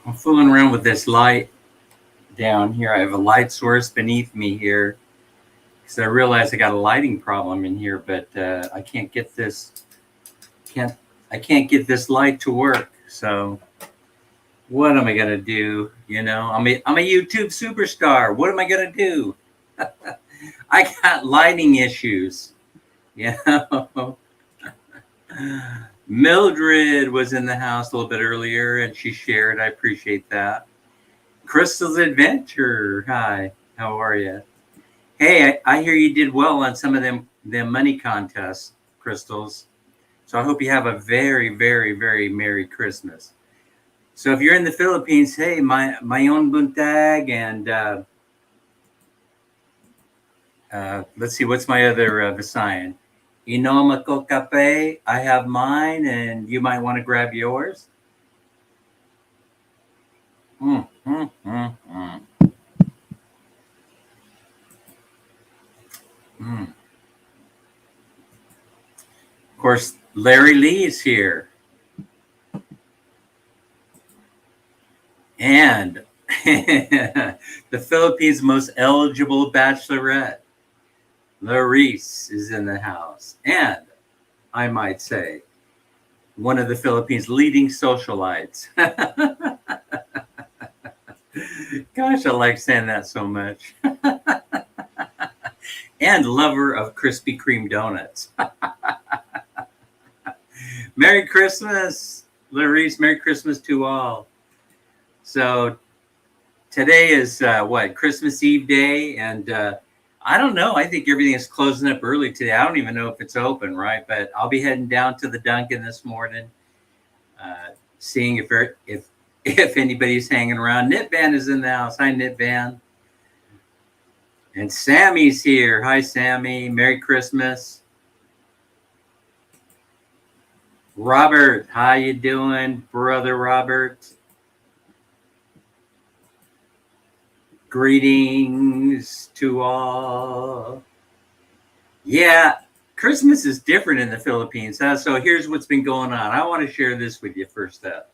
I'm fooling around with this light down here. I have a light source beneath me here because I realize I got a lighting problem in here, but I can't get this can't I can't get this light to work. So what am I gonna do? I'm a YouTube superstar. What am I gonna do? I got lighting issues. You know. Mildred was in the house a little bit earlier and she shared. I appreciate that. Crystal's Adventure. Hi, how are you? Hey, I hear you did well on some of them money contests, Crystals. So I hope you have a very, very, very Merry Christmas. So if you're in the Philippines, hey, Mayon Buntag and let's see, what's my other Visayan? Inoma ko kape. I have mine, and you might want to grab yours. Mm, mm, mm, mm. Mm. Of course, Larry Lee is here. And the Philippines' most eligible bachelorette, Larice, is in the house. And I might say, one of the Philippines' leading socialites. Gosh, I like saying that so much. And lover of Krispy Kreme donuts. Merry Christmas, Larice. Merry Christmas to all. So today is what, Christmas Eve day, and I don't know. I think everything is closing up early today. I don't even know if it's open, right? But I'll be heading down to the Dunkin' this morning, seeing if anybody's hanging around. Knit Van is in the house. Hi, Knit Van. And Sammy's here. Hi, Sammy. Merry Christmas. Robert, how you doing, brother Robert? Greetings to all. Yeah, Christmas is different in the Philippines. So here's what's been going on. I want to share this with you first up.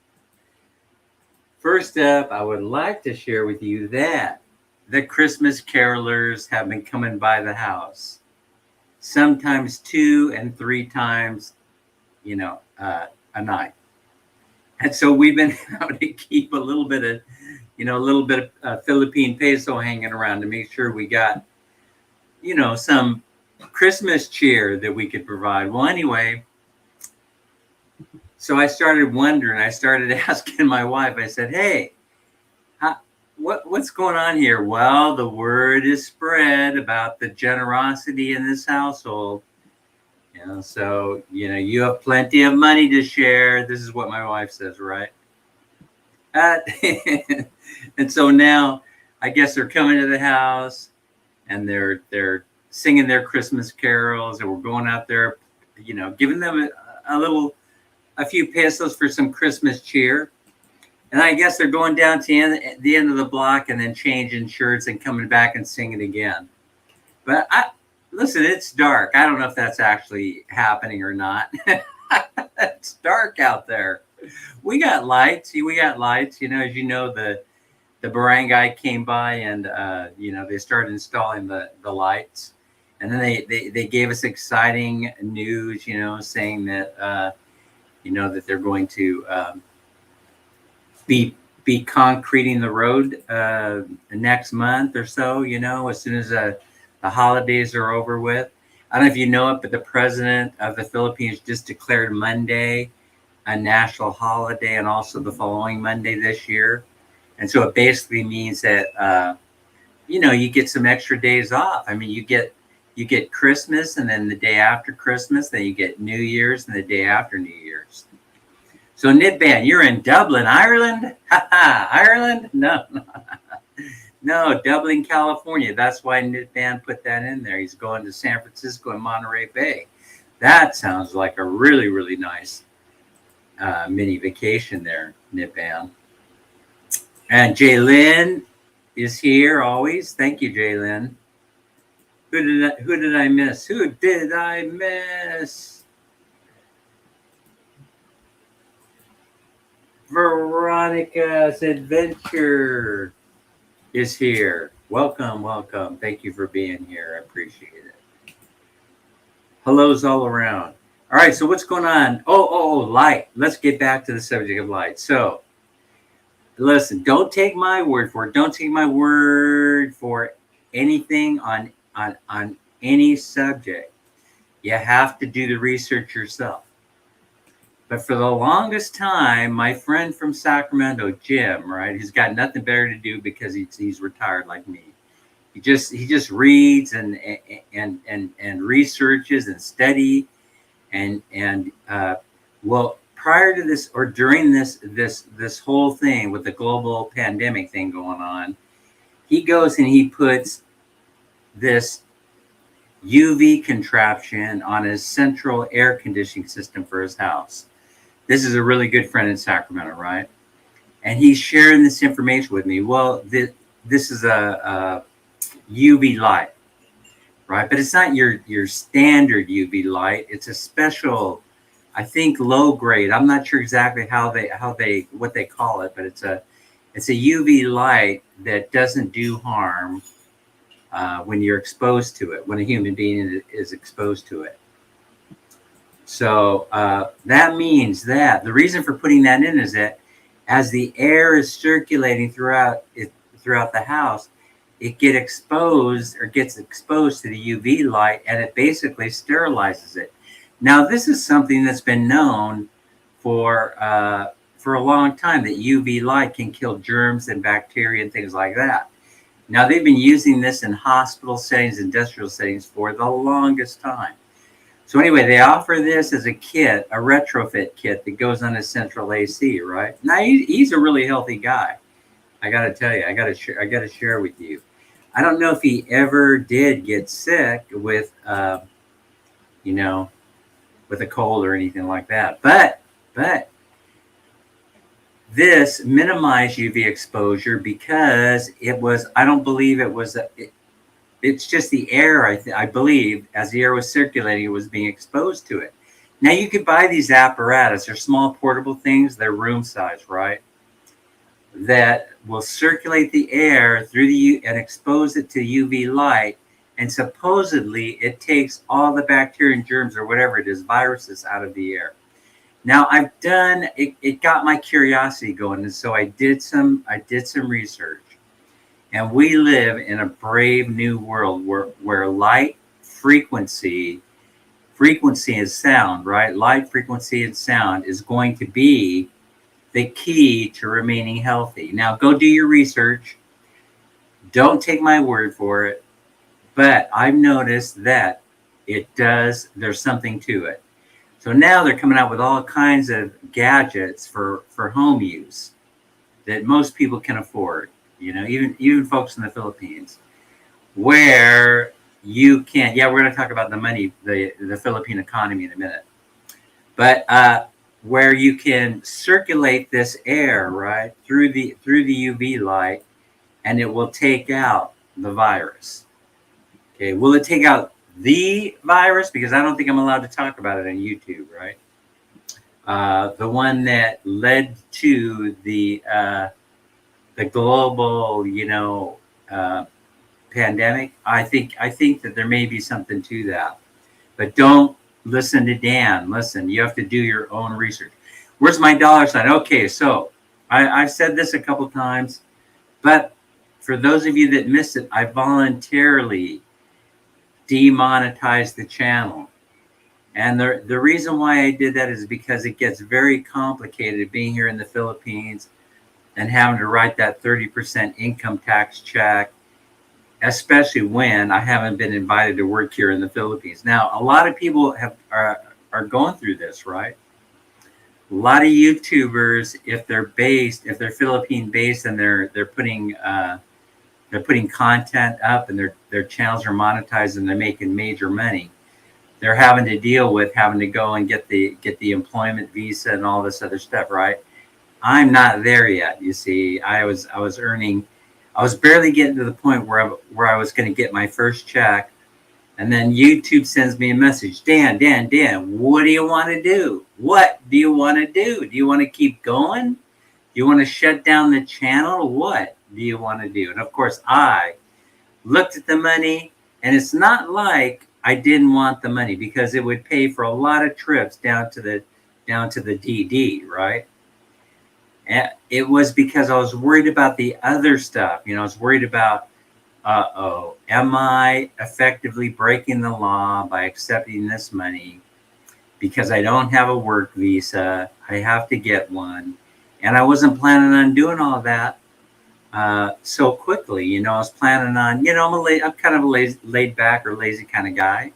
First up, I would like to share with you that the Christmas carolers have been coming by the house, sometimes 2 and 3 times, a night. And so we've been having to keep a little bit of Philippine peso hanging around to make sure we got, some Christmas cheer that we could provide. Well, anyway, so I started wondering. I started asking my wife. I said, "Hey, what's going on here?" Well, the word is spread about the generosity in this household. So you have plenty of money to share. This is what my wife says, right? And so now, I guess they're coming to the house, and they're singing their Christmas carols, and we're going out there, giving them a few pesos for some Christmas cheer. And I guess they're going down to the end of the block and then changing shirts and coming back and singing again. But listen, it's dark. I don't know if that's actually happening or not. It's dark out there. We got lights. As you know, the barangay came by and they started installing the lights, and then they gave us exciting news, saying that that they're going to be concreting the road next month or so, as soon as the holidays are over with. I don't know if you know it, but the president of the Philippines just declared Monday a national holiday, and also the following Monday this year. And so it basically means that you get some extra days off. I mean, you get Christmas, and then the day after Christmas, then you get New Year's, and the day after New Year's. So Nidban, you're in Dublin, Ireland? Ireland? No, no, Dublin, California. That's why Nidban put that in there. He's going to San Francisco and Monterey Bay. That sounds like a really, really nice mini vacation there, Nidban. And Jaylyn is here always. Thank you, Jaylyn. Who did I miss? Who did I miss? Veronica's Adventure is here. Welcome, welcome. Thank you for being here. I appreciate it. Hellos all around. All right, so what's going on? Light. Let's get back to the subject of light. So, listen, don't take my word for it. Don't take my word for anything on any subject. You have to do the research yourself. But for the longest time, my friend from Sacramento, Jim, right, he's got nothing better to do because he's retired like me. He just reads and researches and study well, prior to this or during this whole thing with the global pandemic thing going on, he goes and he puts this UV contraption on his central air conditioning system for his house. This is a really good friend in Sacramento, right? And he's sharing this information with me. Well, this is a UV light, right? But it's not your standard UV light. It's a special, I think, low grade. I'm not sure exactly what they call it, but it's a UV light that doesn't do harm when you're exposed to it, when a human being is exposed to it. So that means that the reason for putting that in is that as the air is circulating throughout the house, it gets exposed to the UV light, and it basically sterilizes it. Now, this is something that's been known for a long time, that UV light can kill germs and bacteria and things like that. Now, they've been using this in hospital settings, industrial settings for the longest time. So anyway, they offer this as a kit, a retrofit kit that goes on a central AC, right? Now, he's a really healthy guy. I got to tell you, I got to share with you. I don't know if he ever did get sick with, with a cold or anything like that. But this minimized UV exposure because I don't believe it was, it's just the air, I believe, as the air was circulating, it was being exposed to it. Now, you could buy these apparatus. They're small portable things. They're room size, right? That will circulate the air through and expose it to UV light. And supposedly, it takes all the bacteria and germs or whatever it is, viruses, out of the air. Now, it got my curiosity going. And so I did some research. And we live in a brave new world where light, frequency is sound, right? Light, frequency, and sound is going to be the key to remaining healthy. Now, go do your research. Don't take my word for it. But I've noticed that there's something to it. So now they're coming out with all kinds of gadgets for home use that most people can afford. Even folks in the Philippines, where you can, we're going to talk about the money, the Philippine economy in a minute, but where you can circulate this air, right, through the UV light, and it will take out the virus. Okay, will it take out the virus? Because I don't think I'm allowed to talk about it on YouTube, right? The one that led to the global, pandemic. I think that there may be something to that, but don't listen to Dan. Listen, you have to do your own research. Where's my dollar sign? Okay, so I've said this a couple times, but for those of you that missed it, I voluntarily demonetized the channel. And the reason why I did that is because it gets very complicated being here in the Philippines and having to write that 30% income tax check, especially when I haven't been invited to work here in the Philippines. Now, a lot of people are going through this, right? A lot of YouTubers, if they're Philippine based and they're putting content up and their channels are monetized and they're making major money, they're having to deal with having to go and get the employment visa and all this other stuff, right? I'm not there yet. You see, I was barely getting to the point where I was going to get my first check, and then YouTube sends me a message, Dan, what do you want to do? What do you want to do? Do you want to keep going? You want to shut down the channel? What do you want to do? And of course, I looked at the money, and it's not like I didn't want the money, because it would pay for a lot of trips down to the DD, right? And it was because I was worried about the other stuff. I was worried about, am I effectively breaking the law by accepting this money? Because I don't have a work visa, I have to get one. And I wasn't planning on doing all that so quickly. I was planning on, I'm kind of a laid back or lazy kind of guy.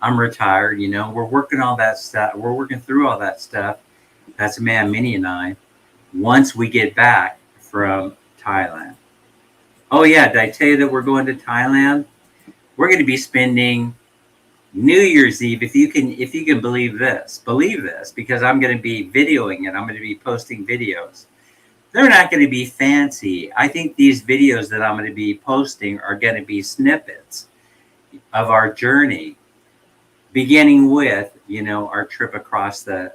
I'm retired, we're working all that stuff. We're working through all that stuff. That's man, Minnie and I, once we get back from Thailand. Oh yeah, did I tell you that we're going to Thailand? We're going to be spending New Year's Eve, if you can believe this, because I'm going to be videoing it. I'm going to be posting videos. They're not going to be fancy. I think these videos that I'm going to be posting are going to be snippets of our journey, beginning with, our trip across the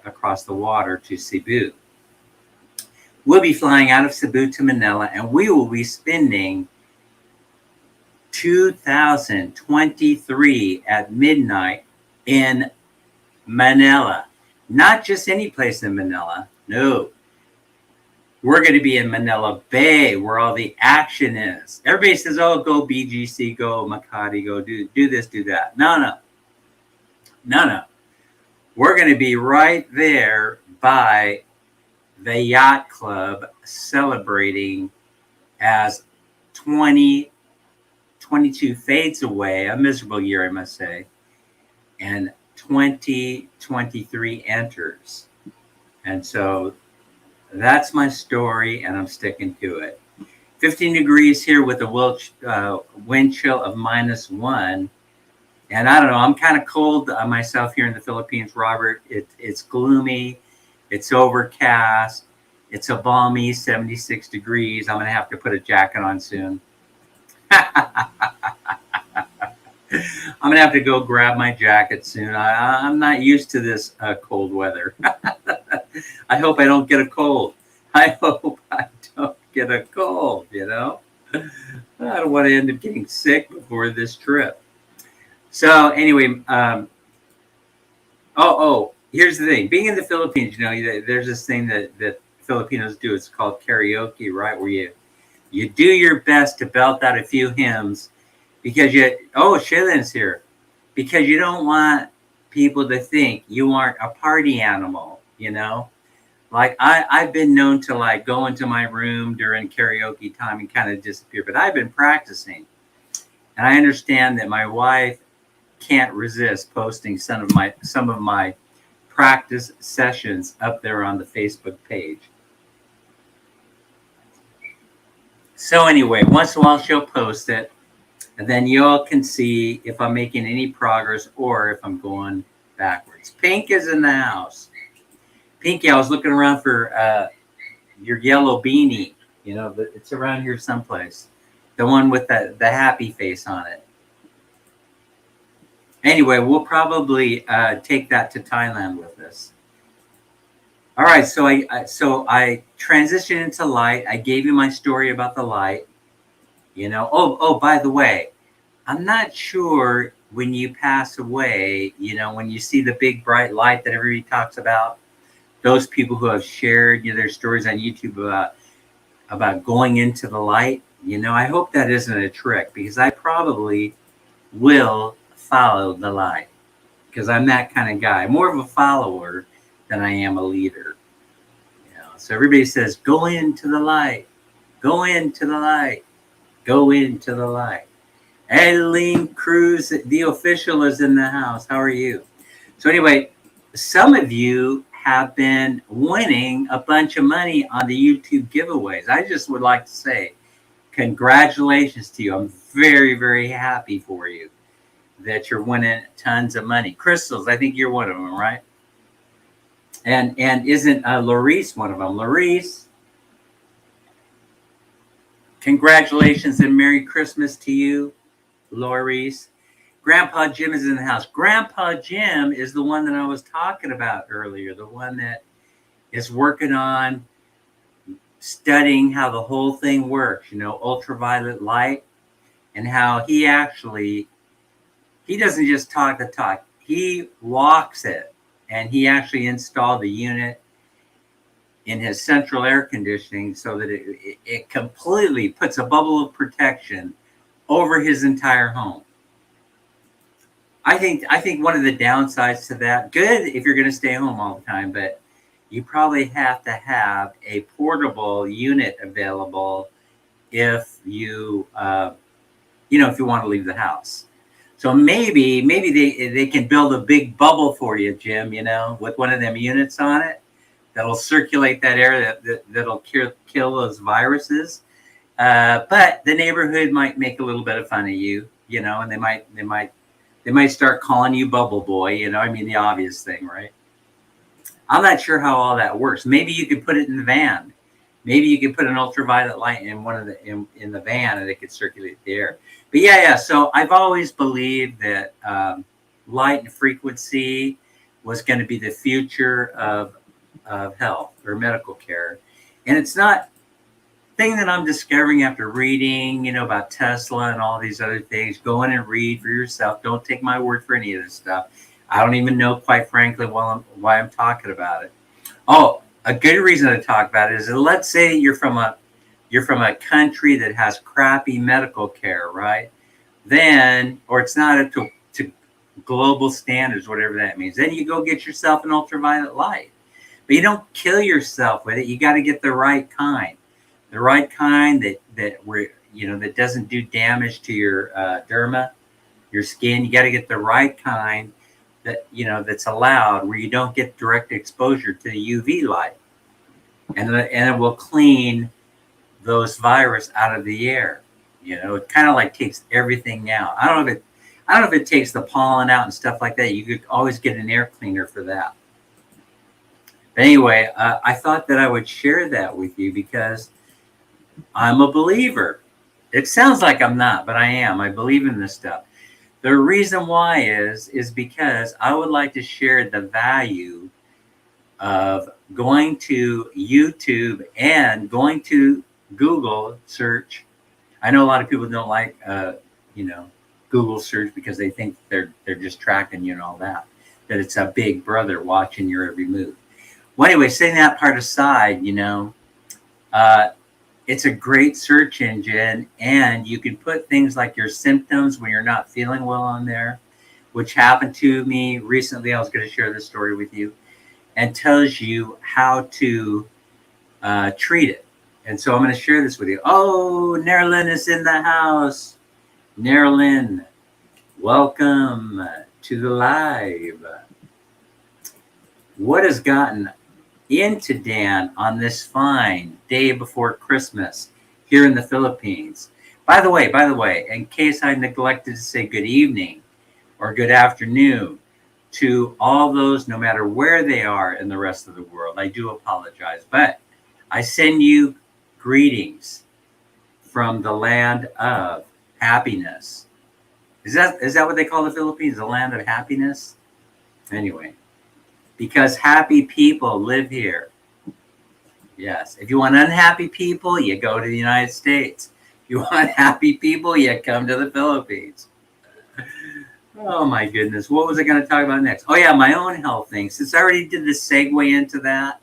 water to Cebu. We'll be flying out of Cebu to Manila, and we will be spending 2023 at midnight in Manila. Not just any place in Manila. No. We're going to be in Manila Bay, where all the action is. Everybody says, oh, go BGC, go Makati, go do this, do that. No. We're going to be right there by the yacht club, celebrating as 2022 fades away, a miserable year, I must say, and 2023 enters. And so that's my story, and I'm sticking to it. 15 degrees here with a wind chill of -1. And I don't know, I'm kind of cold myself here in the Philippines, Robert. It's gloomy. It's overcast. It's a balmy 76 degrees. I'm going to have to put a jacket on soon. I'm going to have to go grab my jacket soon. I'm not used to this cold weather. I hope I don't get a cold. I hope I don't get a cold, I don't want to end up getting sick before this trip. So anyway, here's the thing. Being in the Philippines, there's this thing that Filipinos do. It's called karaoke, right? Where you do your best to belt out a few hymns, because Shailen's here, because you don't want people to think you aren't a party animal, Like I've been known to like go into my room during karaoke time and kind of disappear, but I've been practicing, and I understand that my wife can't resist posting some of my practice sessions up there on the Facebook page. So anyway, once in a while she'll post it, and then y'all can see if I'm making any progress or if I'm going backwards. Pink is in the house. Pinky, I was looking around for your yellow beanie. It's around here someplace. The one with the happy face on it. Anyway, we'll probably take that to Thailand with us. All right, so I transitioned into light. I gave you my story about the light. Oh, by the way, I'm not sure when you pass away, when you see the big bright light that everybody talks about, those people who have shared their stories on YouTube about going into the light, I hope that isn't a trick, because I probably will follow the light, because I'm that kind of guy, more of a follower than I am a leader. So everybody says, go into the light, go into the light, go into the light. Eileen Cruz, the official, is in the house. How are you? So anyway, some of you have been winning a bunch of money on the YouTube giveaways. I just would like to say congratulations to you. I'm very, very happy for you that you're winning tons of money. Crystals, I think you're one of them, right? And isn't Laurice one of them? Laurice, congratulations and Merry Christmas to you, Laurice. Grandpa Jim is in the house. Grandpa Jim is the one that I was talking about earlier, the one that is working on studying how the whole thing works, ultraviolet light, and how he doesn't just talk the talk, he walks it. And he actually installed the unit in his central air conditioning so that it completely puts a bubble of protection over his entire home. I think one of the downsides to that, good if you're going to stay home all the time, but you probably have to have a portable unit available if if you want to leave the house. So maybe they can build a big bubble for you, Jim, with one of them units on it that'll circulate that air that'll kill those viruses. But the neighborhood might make a little bit of fun of you, and they might start calling you Bubble Boy, the obvious thing, right? I'm not sure how all that works. Maybe you could put it in the van. Maybe you could put an ultraviolet light in in the van, and it could circulate the air. But yeah. So I've always believed that light and frequency was going to be the future of health or medical care, and it's not thing that I'm discovering after reading, about Tesla and all these other things. Go in and read for yourself. Don't take my word for any of this stuff. I don't even know, quite frankly, why I'm talking about it. Oh, a good reason to talk about it is that, let's say you're from a country that has crappy medical care, right? Then, or it's not up to global standards, whatever that means. Then you go get yourself an ultraviolet light. But you don't kill yourself with it. You got to get the right kind. The right kind that doesn't do damage to your derma, your skin. You got to get the right kind that's allowed, where you don't get direct exposure to the UV light, and it will clean those virus out of the air. It kind of like takes everything out. I don't know if it takes the pollen out and stuff like that. You could always get an air cleaner for that. But anyway, I thought that I would share that with you because I'm a believer. It sounds like I'm not, but I am. I believe in this stuff. The reason why is because I would like to share the value of going to YouTube and going to Google search. I know a lot of people don't like, Google search because they think they're just tracking you and all that it's a big brother watching your every move. Well, anyway, setting that part aside, it's a great search engine, and you can put things like your symptoms when you're not feeling well on there, which happened to me recently. I was going to share this story with you, and tells you how to treat it. And so I'm going to share this with you. Oh, Nerilyn is in the house. Nerilyn, welcome to the live. What has gotten into Dan on this fine day before Christmas here in the Philippines? By the way, in case I neglected to say good evening or good afternoon to all those, no matter where they are in the rest of the world, I do apologize, but I send you greetings from the land of happiness. Is that what they call the Philippines? The land of happiness? Anyway, because happy people live here. Yes. If you want unhappy people, you go to the United States. If you want happy people, you come to the Philippines. Oh my goodness. What was I going to talk about next? Oh yeah, my own health thing. Since I already did the segue into that,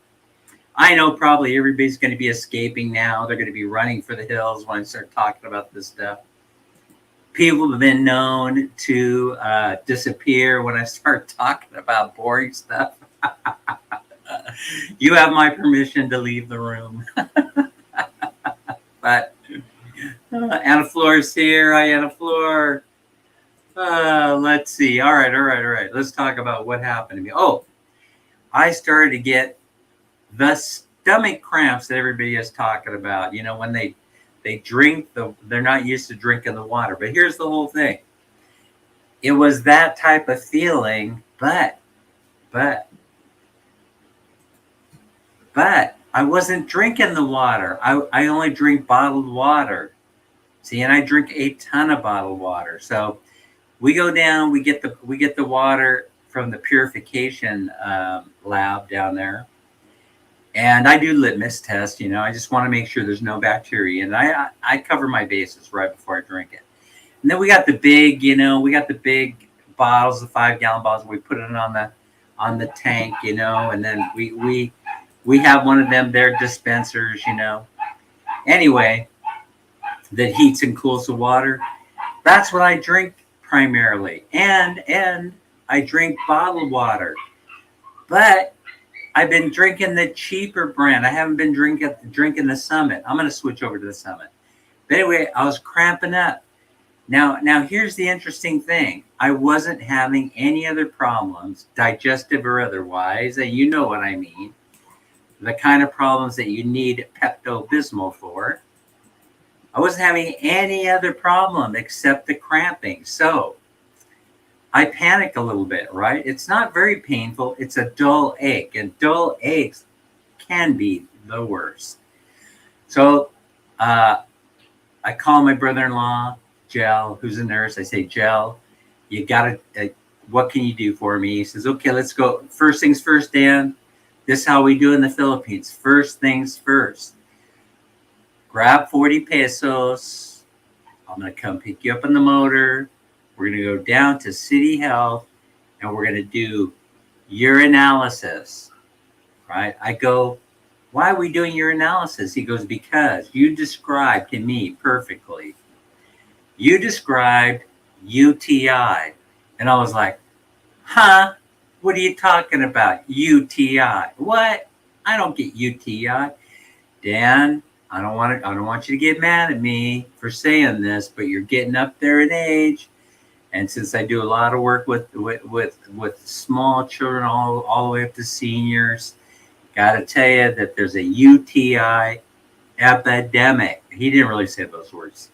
I know probably everybody's going to be escaping now. They're going to be running for the hills when I start talking about this stuff. People have been known to disappear when I start talking about boring stuff. You have my permission to leave the room. But Anna Floor's here. Hi, Anna Floor. Let's see. All right. Let's talk about what happened to me. Oh, I started to get the stomach cramps that everybody is talking about. When they drink they're not used to drinking the water. But here's the whole thing. It was that type of feeling, but I wasn't drinking the water. I only drink bottled water. See, and I drink a ton of bottled water. So we go down, we get the water from the purification lab down there. And I do litmus test, you know, I just want to make sure there's no bacteria. And I cover my bases right before I drink it. And then we got the big, you know, we got the big bottles, the 5 gallon bottles. We put it on the tank, you know, and then we have one of them, their dispensers, you know. Anyway, that heats and cools the water. That's what I drink primarily. And I drink bottled water. But I've been drinking the cheaper brand. I haven't been drinking the Summit. I'm going to switch over to the Summit. But anyway, I was cramping up. Now here's the interesting thing. I wasn't having any other problems, digestive or otherwise, and you know what I mean. The kind of problems that you need Pepto-Bismol for. I wasn't having any other problem except the cramping. So I panic a little bit, right? It's not very painful. It's a dull ache, and dull aches can be the worst. So I call my brother-in-law, Gel, who's a nurse. I say, Gel, you got to, what can you do for me? He says, okay, let's go. First things first, Dan. This is how we do in the Philippines. First things first. Grab 40 pesos. I'm going to come pick you up on the motor. We're going to go down to City Health, and we're going to do urinalysis, right? I go, why are we doing urinalysis? He goes, because you described to me perfectly. You described UTI. And I was like, huh? What are you talking about? UTI. What? I don't get UTI. Dan, I don't want you to get mad at me for saying this, but you're getting up there in age. And since I do a lot of work with small children all the way up to seniors, got to tell you that there's a UTI epidemic. He didn't really say those words.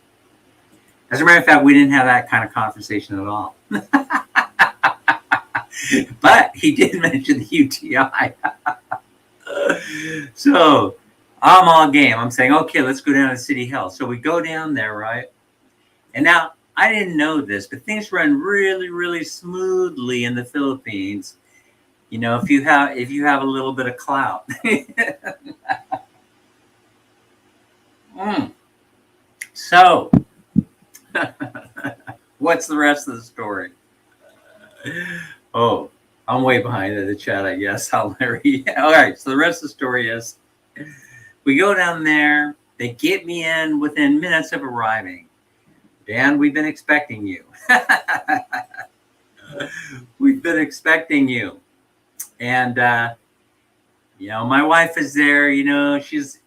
As a matter of fact, we didn't have that kind of conversation at all. But he did mention the UTI. So I'm all game. I'm saying, okay, let's go down to City Health. So we go down there, right? And now I didn't know this, but things run really, really smoothly in the Philippines. You know, if you have a little bit of clout. So, what's the rest of the story? Oh, I'm way behind in the chat, I guess. How Larry? All right. So the rest of the story is, we go down there. They get me in within minutes of arriving. Dan, we've been expecting you. We've been expecting you. And, you know, my wife is there. You know, she's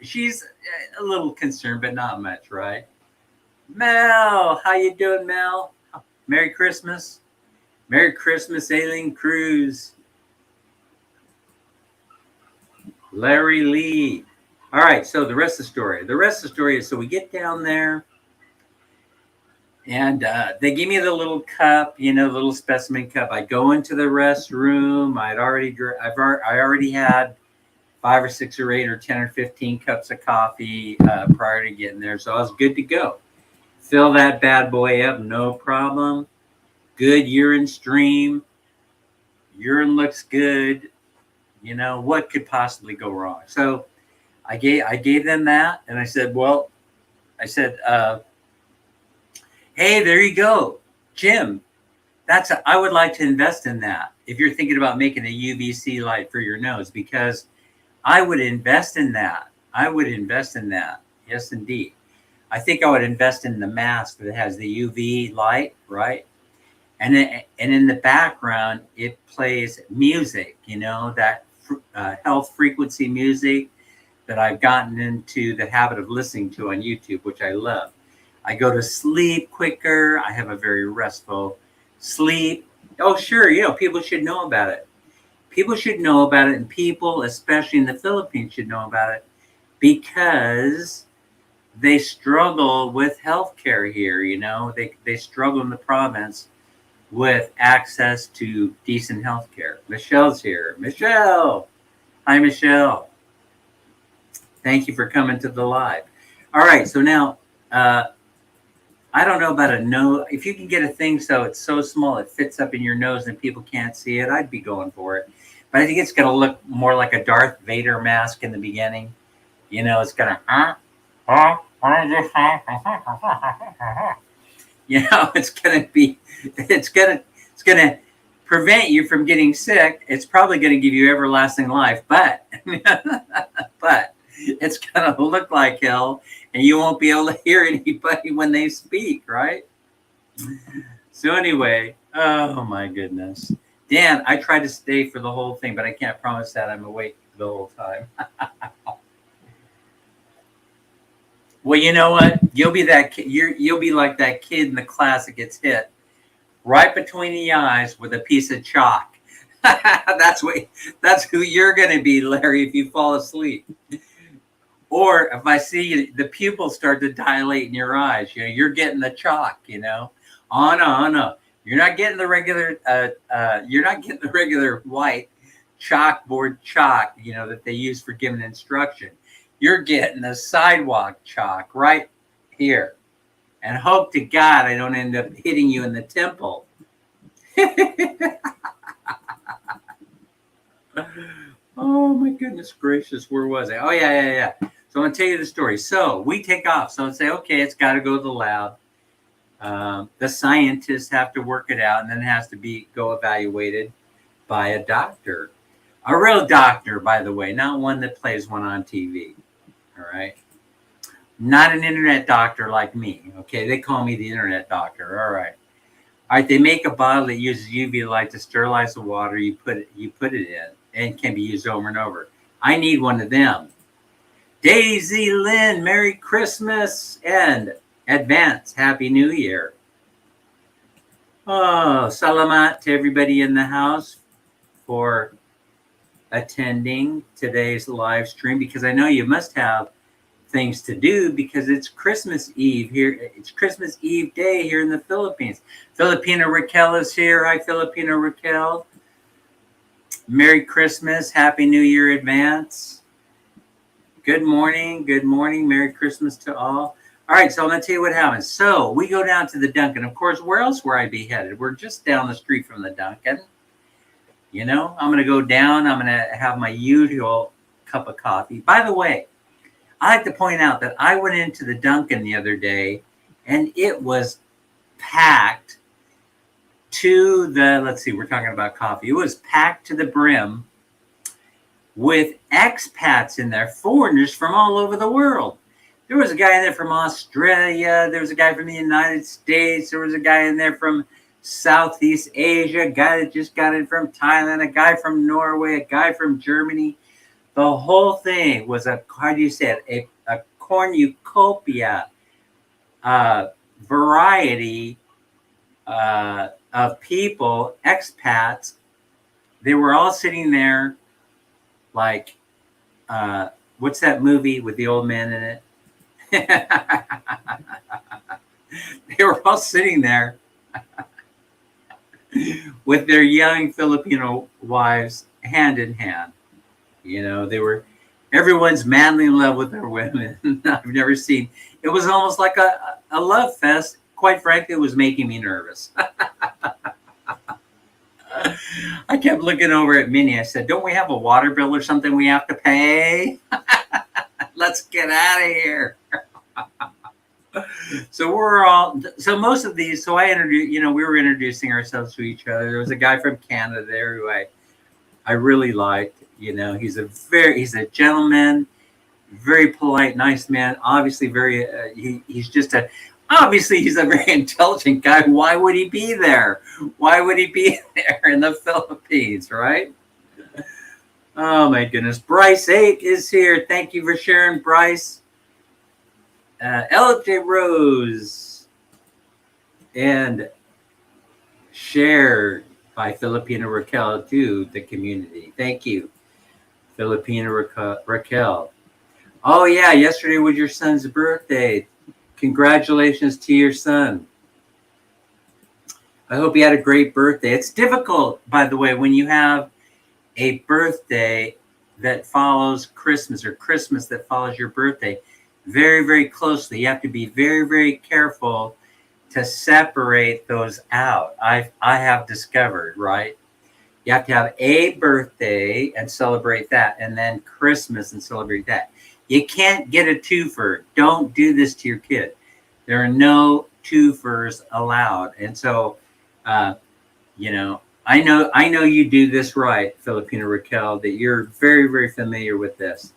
a little concerned, but not much, right? Mel, how you doing, Mel? Merry Christmas. Merry Christmas, Aileen Cruz. Larry Lee. All right, so the rest of the story. The rest of the story is, so we get down there, and they give me the little cup, you know, the little specimen cup. I go into the restroom. I already had 5 or 6 or 8 or 10 or 15 cups of coffee prior to getting there, so I was good to go. Fill that bad boy up, no problem. Good urine stream. Urine looks good. You know, what could possibly go wrong? So I gave them that, and I said, hey, there you go, Jim. I would like to invest in that. If you're thinking about making a UVC light for your nose, because I would invest in that. Yes, indeed. I think I would invest in the mask that has the UV light, right? And in the background, it plays music, you know, that health frequency music that I've gotten into the habit of listening to on YouTube, which I love. I go to sleep quicker. I have a very restful sleep. Oh, sure, you know, people should know about it. People should know about it, and people, especially in the Philippines, should know about it because they struggle with healthcare here, you know. They struggle in the province with access to decent healthcare. Michelle's here. Michelle. Hi, Michelle. Thank you for coming to the live. All right, so now, I don't know about a nose. If you can get a thing so it's so small it fits up in your nose and people can't see it, I'd be going for it. But I think it's going to look more like a Darth Vader mask in the beginning. You know, it's going to, you know, it's going to prevent you from getting sick. It's probably going to give you everlasting life, but, but it's going to look like hell, and you won't be able to hear anybody when they speak, right? So anyway, oh my goodness. Dan, I tried to stay for the whole thing, but I can't promise that I'm awake the whole time. Well, you know what? You'll be that kid. You'll be like that kid in the class that gets hit right between the eyes with a piece of chalk. That's who you're going to be, Larry, if you fall asleep. Or if I see the pupils start to dilate in your eyes, you know, you're getting the chalk, you know. Oh no. You're not getting the regular white chalkboard chalk, you know, that they use for giving instruction. You're getting the sidewalk chalk right here. And hope to God I don't end up hitting you in the temple. Oh my goodness gracious, where was I? Oh yeah. So I'm gonna tell you the story. So we take off. So let's say, okay, it's got to go to the lab. The scientists have to work it out, and then it has to go evaluated by a doctor, a real doctor, by the way, not one that plays one on TV. All right, not an internet doctor like me. Okay, they call me the internet doctor. All right. They make a bottle that uses UV light to sterilize the water you put it in, and can be used over and over. I need one of them. Daisy Lynn, Merry Christmas and advance Happy New Year. Oh, salamat to everybody in the house for attending today's live stream, because I know you must have things to do because it's Christmas Eve here. It's Christmas Eve day here in the Philippines. Filipina Raquel is here. Hi, Filipina Raquel. Merry Christmas. Happy New Year advance. Good morning. Merry Christmas to all. All right, so I'm going to tell you what happens. So we go down to the Dunkin'. Of course, where else would I be headed? We're just down the street from the Dunkin'. You know, I'm going to go down. I'm going to have my usual cup of coffee. By the way, I like to point out that I went into the Dunkin' the other day, and it was packed to the, let's see, we're talking about coffee. It was packed to the brim with expats in there, foreigners from all over the world. There was a guy in there from Australia. There was a guy from the United States. There was a guy in there from Southeast Asia, a guy that just got in from Thailand, a guy from Norway, a guy from Germany. The whole thing was a cornucopia variety of people, expats. They were all sitting there like, what's that movie with the old man in it? They were all sitting there with their young Filipino wives hand in hand. You know, everyone's madly in love with their women. I've never seen. It was almost like a love fest. Quite frankly, it was making me nervous. I kept looking over at Minnie. I said, don't we have a water bill or something we have to pay? Let's get out of here. So most of these, so I introduced, you know, we were introducing ourselves to each other. There was a guy from Canada there who I really liked. You know, he's a gentleman, very polite, nice man. Obviously obviously he's a very intelligent guy. Why would he be there? Why would he be there in the Philippines, right? Oh my goodness. Bryce 8 is here. Thank you for sharing, Bryce. LJ Rose and shared by Filipina Raquel to the community. Thank you, Filipina Raquel. Oh yeah, yesterday was your son's birthday. Congratulations to your son. I hope he had a great birthday. It's difficult, by the way, when you have a birthday that follows Christmas or Christmas that follows your birthday very, very closely. You have to be very, very careful to separate those out. I have discovered, right? You have to have a birthday and celebrate that, and then Christmas and celebrate that. You can't get a twofer. Don't do this to your kid. There are no twofers allowed. And so, you know, I know you do this right, Filipina Raquel, that you're very, very familiar with this.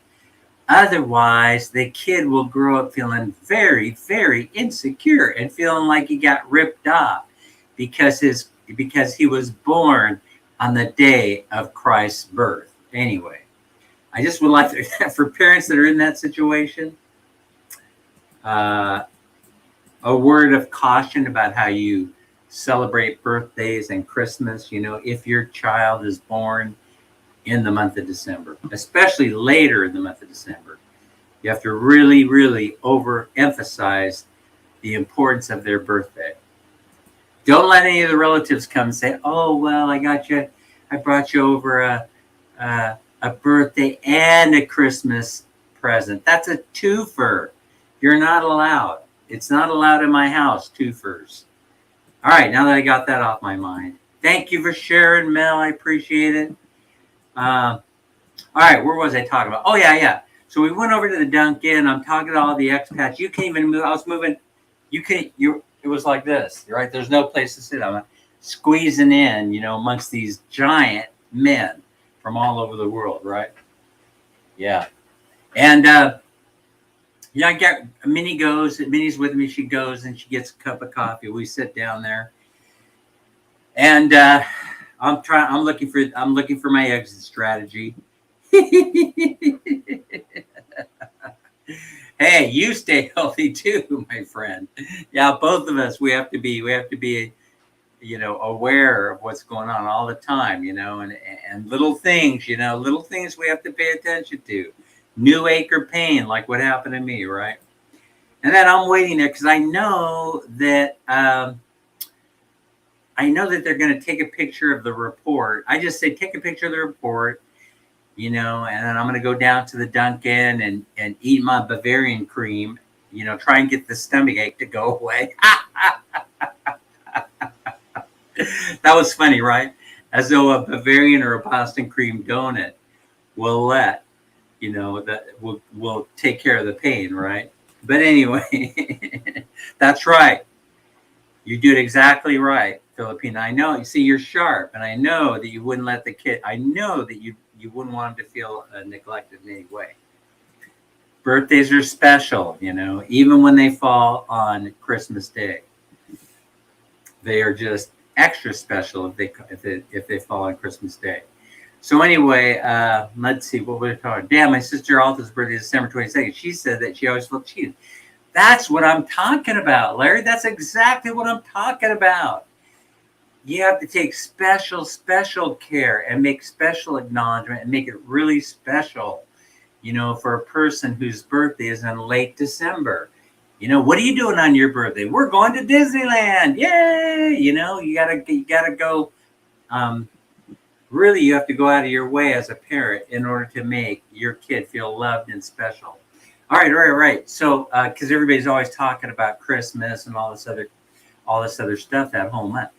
Otherwise, the kid will grow up feeling very, very insecure and feeling like he got ripped off because he was born on the day of Christ's birth. Anyway, I just would like to, for parents that are in that situation, a word of caution about how you celebrate birthdays and Christmas. You know, if your child is born in the month of December, especially later in the month of December, you have to really, really overemphasize the importance of their birthday. Don't let any of the relatives come and say, "Oh, well, I brought you over a birthday and a Christmas present." That's a twofer. You're not allowed. It's not allowed in my house, twofers. All right, now that I got that off my mind. Thank you for sharing, Mel. I appreciate it. All right, where was I talking about? Oh, yeah. So we went over to the Dunkin'. I'm talking to all the expats. You can't even move. I was moving. It was like this, right? There's no place to sit. I'm squeezing in, you know, amongst these giant men from all over the world, right? Yeah. And, yeah, I get Minnie's with me. She goes and she gets a cup of coffee. We sit down there. And, I'm looking for my exit strategy. Hey, you stay healthy too, my friend. Yeah, both of us, we have to be, you know, aware of what's going on all the time, you know, and little things we have to pay attention to. New ache or pain, like what happened to me, right? And then I'm waiting there because I know that they're going to take a picture of the report. I just say, take a picture of the report, you know, and then I'm going to go down to the Dunkin' and eat my Bavarian cream, you know, try and get the stomach ache to go away. That was funny, right? As though a Bavarian or a Boston cream donut will will take care of the pain, right? But anyway, that's right. You do it exactly right, Filipina. I know. You see, you're sharp, and I know that you wouldn't let the kid. I know that you wouldn't want him to feel neglected in any way. Birthdays are special, you know, even when they fall on Christmas Day. They are just extra special if they fall on Christmas Day. So anyway, let's see what we're talking. Damn, my sister Alta's birthday is December 22nd. She said that she always felt cheated. That's what I'm talking about, Larry. That's exactly what I'm talking about. You have to take special care and make special acknowledgement and make it really special, you know, for a person whose birthday is in late December. You know, what are you doing on your birthday? We're going to Disneyland. Yay! You know, you gotta go. Really, you have to go out of your way as a parent in order to make your kid feel loved and special. All right. So, because everybody's always talking about Christmas and all this other stuff that whole month.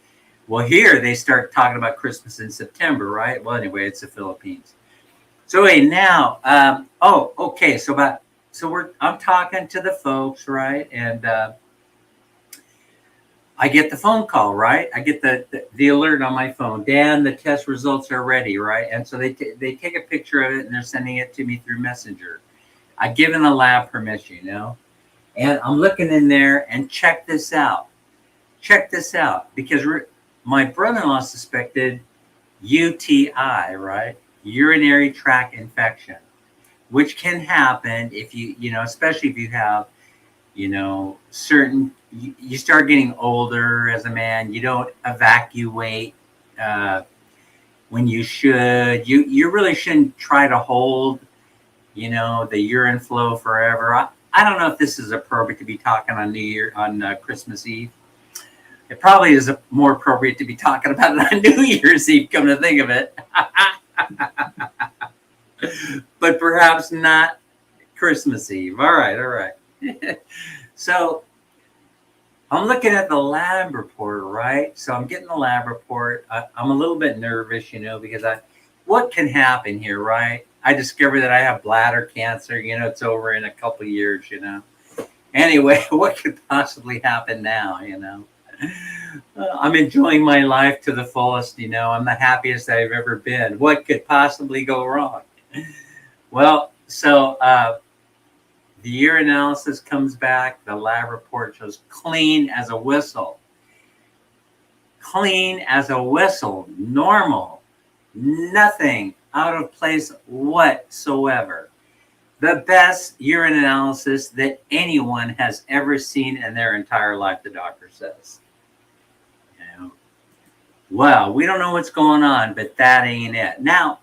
Well, here they start talking about Christmas in September, right? Well, anyway, it's the Philippines. So, hey, now, okay. I'm talking to the folks, right? And I get the phone call, right? I get the alert on my phone. Dan, the test results are ready, right? And so they take a picture of it and they're sending it to me through Messenger. I give them the lab permission, you know, and I'm looking in there and check this out, because my brother-in-law suspected UTI, right? Urinary tract infection, which can happen if you know, especially if you have, you know, you start getting older as a man, you don't evacuate when you should. You really shouldn't try to hold, you know, the urine flow forever. I don't know if this is appropriate to be talking on Christmas Eve. It probably is more appropriate to be talking about it on New Year's Eve, come to think of it. But perhaps not Christmas Eve. All right. So I'm looking at the lab report, right? So I'm getting the lab report. I'm a little bit nervous, because what can happen here, right? I discovered that I have bladder cancer. It's over in a couple of years. Anyway, what could possibly happen now? I'm enjoying my life to the fullest. I'm the happiest I've ever been. What could possibly go wrong? Well, so the urinalysis comes back. The lab report shows clean as a whistle. Clean as a whistle. Normal. Nothing out of place whatsoever. The best urine analysis that anyone has ever seen in their entire life, the doctor says. Well, we don't know what's going on, but that ain't it. Now,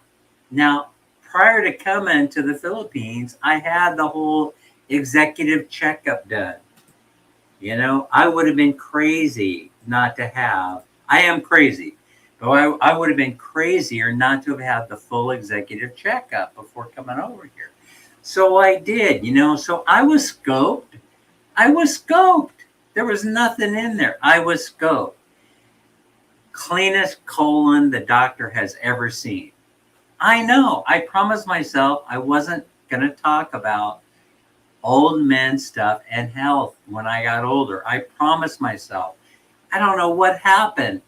prior to coming to the Philippines, I had the whole executive checkup done. I would have been crazy not to have. I am crazy, but I would have been crazier not to have had the full executive checkup before coming over here. So I did, so I was scoped. There was nothing in there. I was scoped. Cleanest colon the doctor has ever seen. I know. I promised myself I wasn't going to talk about old men stuff and health when I got older. I promised myself. I don't know what happened.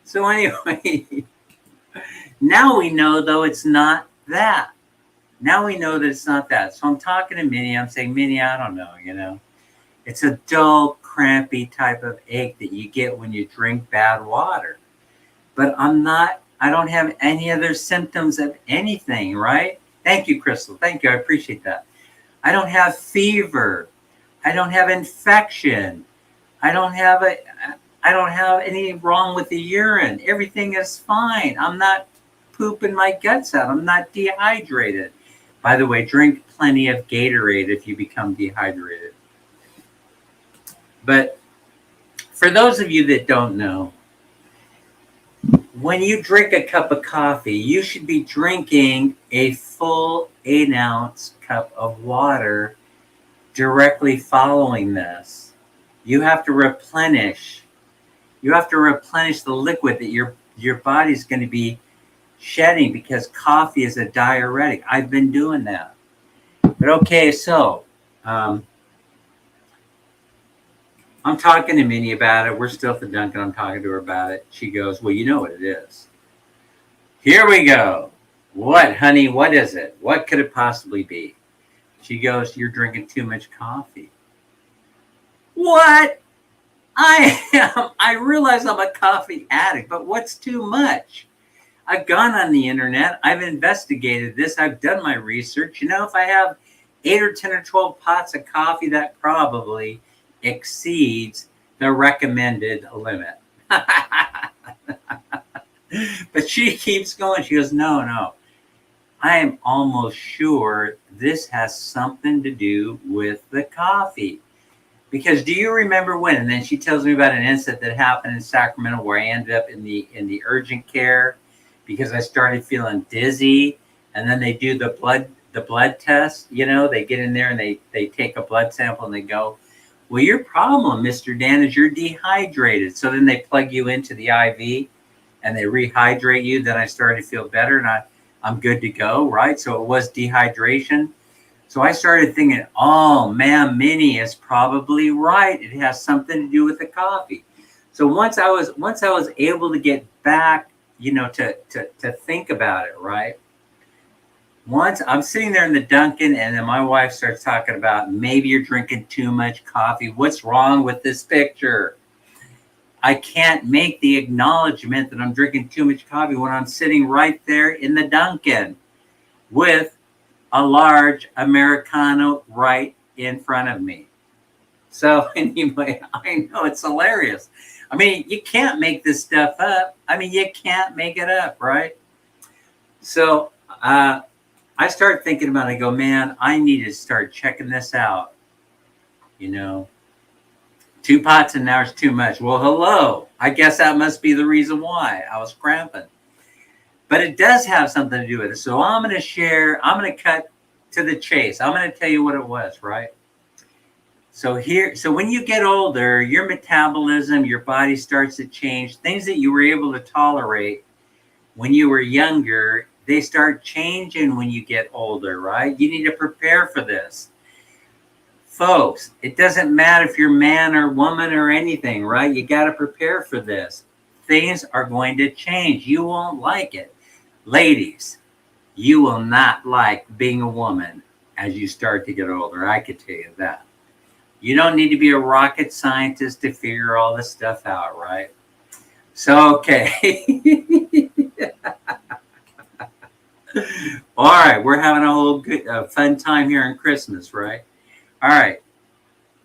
So anyway, now we know, though, it's not that. Now we know that it's not that. So I'm talking to Minnie. I'm saying, Minnie, I don't know, It's a dull, crampy type of ache that you get when you drink bad water. But I don't have any other symptoms of anything, right? Thank you, Crystal. Thank you. I appreciate that. I don't have fever. I don't have infection. I don't have anything wrong with the urine. Everything is fine. I'm not pooping my guts out. I'm not dehydrated. By the way, drink plenty of Gatorade if you become dehydrated. But for those of you that don't know, when you drink a cup of coffee, you should be drinking a full 8-ounce cup of water directly following this. You have to replenish. The liquid that your body's going to be shedding, because coffee is a diuretic. I've been doing that. But okay, so I'm talking to Minnie about it. We're still at the Dunkin'. I'm talking to her about it. She goes, well, you know what it is. Here we go. What, honey? What is it? What could it possibly be? She goes, you're drinking too much coffee. What? I realize I'm a coffee addict, but what's too much? I've gone on the internet. I've investigated this. I've done my research. If I have 8 or 10 or 12 pots of coffee, that probably exceeds the recommended limit. But she keeps going. She goes, no. I am almost sure this has something to do with the coffee. Because do you remember when? And then she tells me about an incident that happened in Sacramento where I ended up in the urgent care because I started feeling dizzy. And then they do the blood test. They get in there and they take a blood sample and they go, well, your problem, Mr. Dan, is you're dehydrated. So then they plug you into the IV and they rehydrate you. Then I started to feel better and I'm good to go, right? So it was dehydration. So I started thinking, oh, man, Minnie is probably right. It has something to do with the coffee. So once I was able to get back, to think about it, right? Once I'm sitting there in the Dunkin', and then my wife starts talking about maybe you're drinking too much coffee. What's wrong with this picture? I can't make the acknowledgement that I'm drinking too much coffee when I'm sitting right there in the Dunkin' with a large Americano right in front of me. So anyway, I know it's hilarious. I mean, you can't make this stuff up. You can't make it up, right? So I start thinking about it. I go, man, I need to start checking this out. 2 pots an hour is too much. Well, hello. I guess that must be the reason why I was cramping. But it does have something to do with it. So I'm going to cut to the chase. I'm going to tell you what it was, right? So when you get older, your metabolism, your body starts to change. Things that you were able to tolerate when you were younger, they start changing when you get older, right? You need to prepare for this. Folks, it doesn't matter if you're man or woman or anything, right? You got to prepare for this. Things are going to change. You won't like it. Ladies, you will not like being a woman as you start to get older. I could tell you that. You don't need to be a rocket scientist to figure all this stuff out, right? So, okay. All right, we're having a whole good, fun time here in Christmas, right? All right.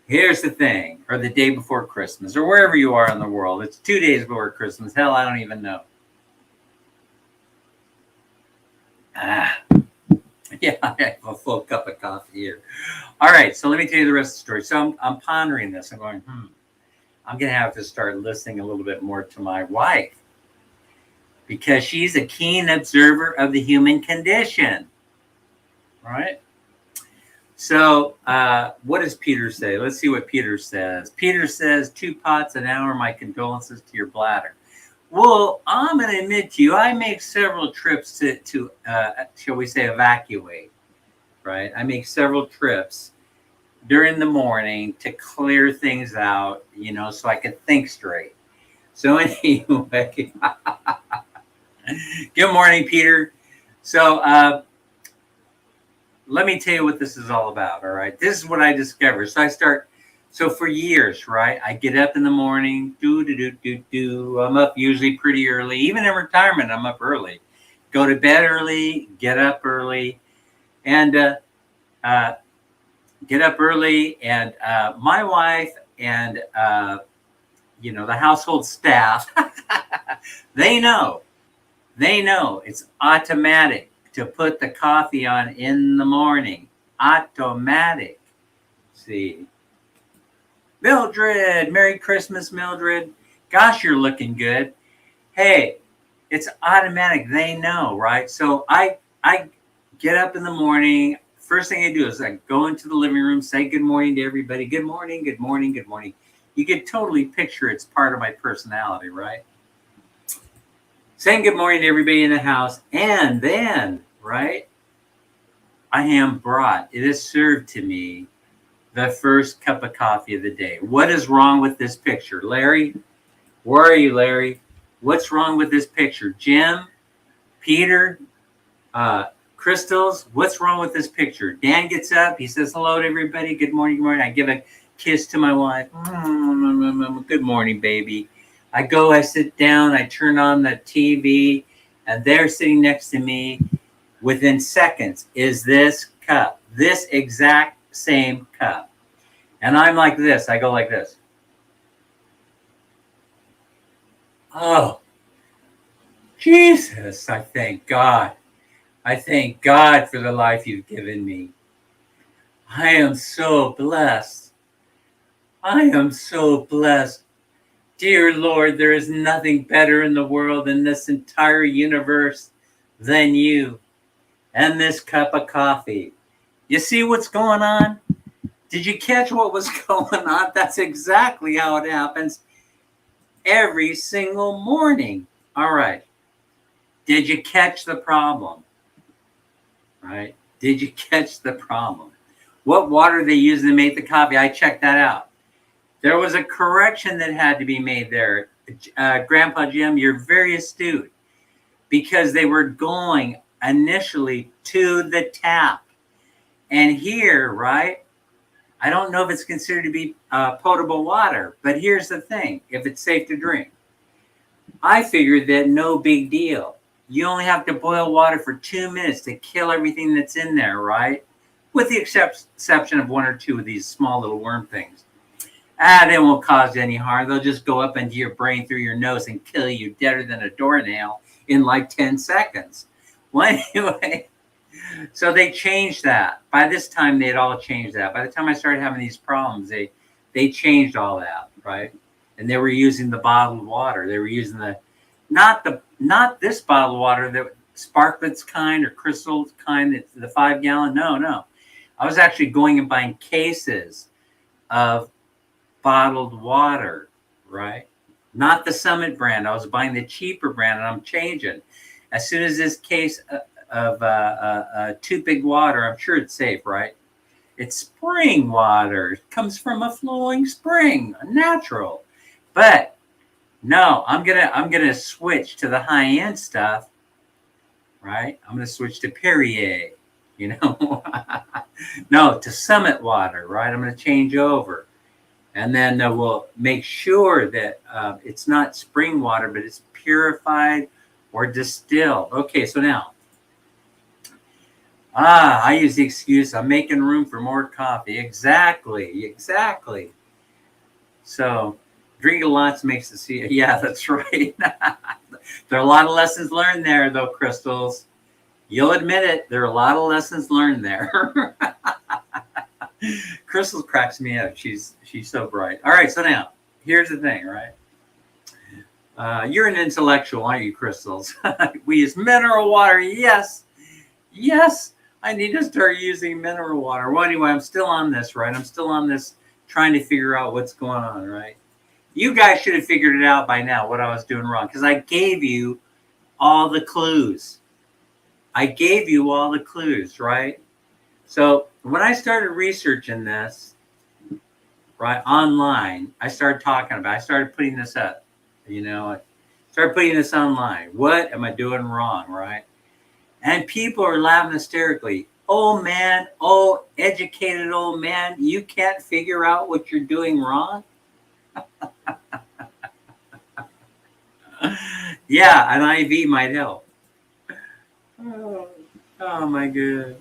Here's the thing, or the day before Christmas, or wherever you are in the world. It's 2 days before Christmas. Hell, I don't even know. Yeah, I have a full cup of coffee here. All right, so let me tell you the rest of the story. So I'm pondering this. I'm going, I'm going to have to start listening a little bit more to my wife because she's a keen observer of the human condition, right? So what does Peter say? Let's see what Peter says. Peter says, 2 pots an hour, my condolences to your bladder. Well, I'm going to admit to you, I make several trips to shall we say, evacuate, right? I make several trips during the morning to clear things out, so I can think straight. So anyway, good morning, Peter. So let me tell you what this is all about, all right? This is what I discovered. So for years, right, I get up in the morning, I'm up usually pretty early. Even in retirement, I'm up early. Go to bed early, get up early, and my wife and, the household staff, they know it's automatic to put the coffee on in the morning. Automatic. See. Mildred, Merry Christmas, Mildred. Gosh, you're looking good. Hey, it's automatic. They know, right? So I get up in the morning. First thing I do is I go into the living room, say good morning to everybody. Good morning, good morning, good morning. You can totally picture it's part of my personality, right? Saying good morning to everybody in the house. And then, right, I am brought. It is served to me the first cup of coffee of the day. What is wrong with this picture? Larry, where are you, Larry? What's wrong with this picture? Jim, Peter, Crystals, what's wrong with this picture? Dan gets up. He says hello to everybody. Good morning, good morning. I give a kiss to my wife. Good morning, baby. I go, I sit down, I turn on the TV, and they're sitting next to me. Within seconds is this cup, this exact same cup. And I'm like this. I go like this. Oh, Jesus, I thank God. I thank God for the life you've given me. I am so blessed. I am so blessed. Dear Lord, there is nothing better in the world in this entire universe than you and this cup of coffee. You see what's going on? Did you catch what was going on? That's exactly how it happens every single morning. All right. Did you catch the problem? Right? Did you catch the problem? What water they use to make the coffee? I checked that out. There was a correction that had to be made there. Grandpa Jim, you're very astute, because they were going initially to the tap. And here, right, I don't know if it's considered to be potable water, but here's the thing. If it's safe to drink, I figured that no big deal. You only have to boil water for 2 minutes to kill everything that's in there, right? With the exception of 1 or 2 of these small little worm things. They won't cause any harm. They'll just go up into your brain through your nose and kill you deader than a doornail in like 10 seconds. Well, anyway, so they changed that. By this time, they had all changed that. By the time I started having these problems, they changed all that, right? And they were using the bottled water. They were using not this bottled water, the Sparkletts kind or Crystal's kind, the 5 gallon. No. I was actually going and buying cases of bottled water, right? Not the Summit brand. I was buying the cheaper brand, and I'm changing. As soon as this case of Too Big Water, I'm sure it's safe, right? It's spring water. It comes from a flowing spring, natural. But no, I'm gonna switch to the high end stuff, right? I'm gonna switch to Perrier, you know. No, to Summit water, right? I'm gonna change over, and then we'll make sure that it's not spring water, but it's purified or distilled. Okay, so now, I use the excuse I'm making room for more coffee. Exactly. So drinking lots makes it see. Yeah, that's right. There are a lot of lessons learned there, though, Crystals. You'll admit it. There are a lot of lessons learned there. Crystal cracks me up. She's so bright. All right, so now here's the thing, right? You're an intellectual, aren't you, Crystals? We use mineral water. Yes. I need to start using mineral water. Well, anyway, I'm still on this, right? I'm still on this, trying to figure out what's going on, right? You guys should have figured it out by now what I was doing wrong, because I gave you all the clues. Right? So when I started researching this, right, online, I started putting this up, I started putting this online. What am I doing wrong, right? And people are laughing hysterically. Oh man, educated old man, you can't figure out what you're doing wrong? Yeah, an IV might help. Oh my God.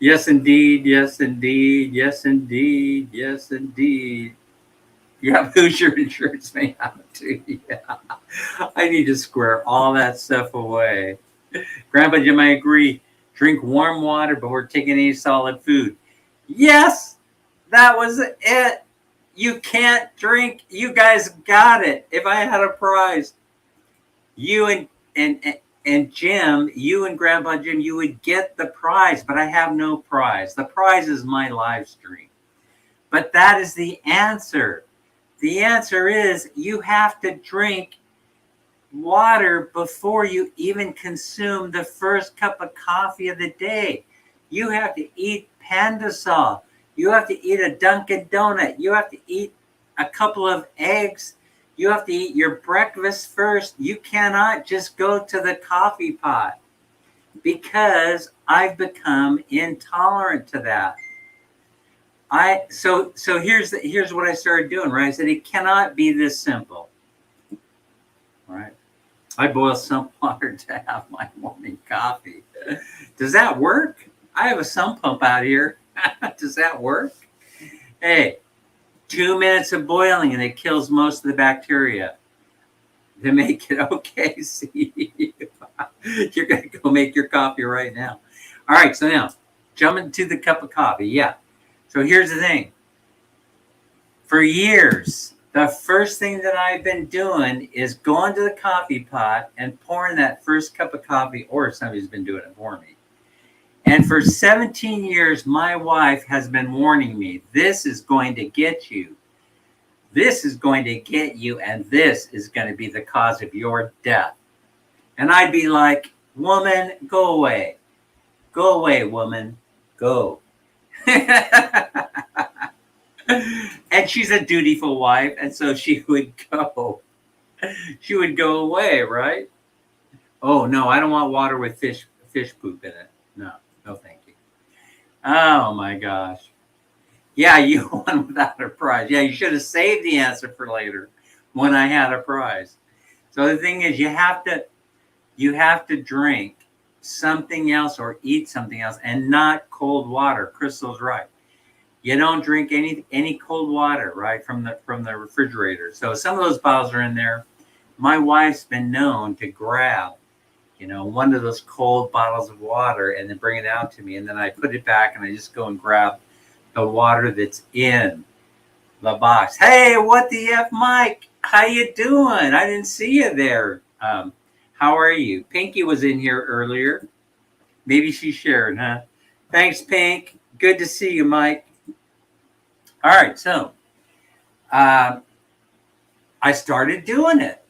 Yes, indeed. Yeah, who's your insurance may have to. Yeah. I need to square all that stuff away. Grandpa Jim, I agree. Drink warm water before taking any solid food. Yes, that was it. You can't drink. You guys got it. If I had a prize, you and Jim, you and Grandpa Jim, you would get the prize, but I have no prize. The prize is my live stream. But that is the answer. The answer is you have to drink water before you even consume the first cup of coffee of the day. You have to eat Pandasol. You have to eat a Dunkin' Donut. You have to eat a couple of eggs. You have to eat your breakfast first. You cannot just go to the coffee pot, because I've become intolerant to that. So here's what I started doing, right? I said it cannot be this simple. Right? I boil some water to have my morning coffee. Does that work? I have a sump pump out here. Does that work? Hey, 2 minutes of boiling and it kills most of the bacteria. To make it okay. See, you're going to go make your coffee right now. All right, so now jumping to the cup of coffee. Yeah. So here's the thing. For years, the first thing that I've been doing is going to the coffee pot and pouring that first cup of coffee, or somebody's been doing it for me. And for 17 years, my wife has been warning me, this is going to get you. This is going to get you, and this is going to be the cause of your death. And I'd be like, woman, go away. Go away, woman. Go. And she's a dutiful wife, and so she would go. She would go away, right? Oh, no, I don't want water with fish poop in it. No, thank you. Oh, my gosh. Yeah, you won without a prize. Yeah, you should have saved the answer for later when I had a prize. So the thing is, you have to drink something else or eat something else, and not cold water. Crystal's right. You don't drink any cold water, right, from the refrigerator. So some of those bottles are in there. My wife's been known to grab, one of those cold bottles of water and then bring it out to me, and then I put it back and I just go and grab the water that's in the box. Hey, what the F, Mike? How you doing? I didn't see you there. How are you? Pinky was in here earlier. Maybe she shared, huh? Thanks, Pink. Good to see you, Mike. All right, so I started doing it.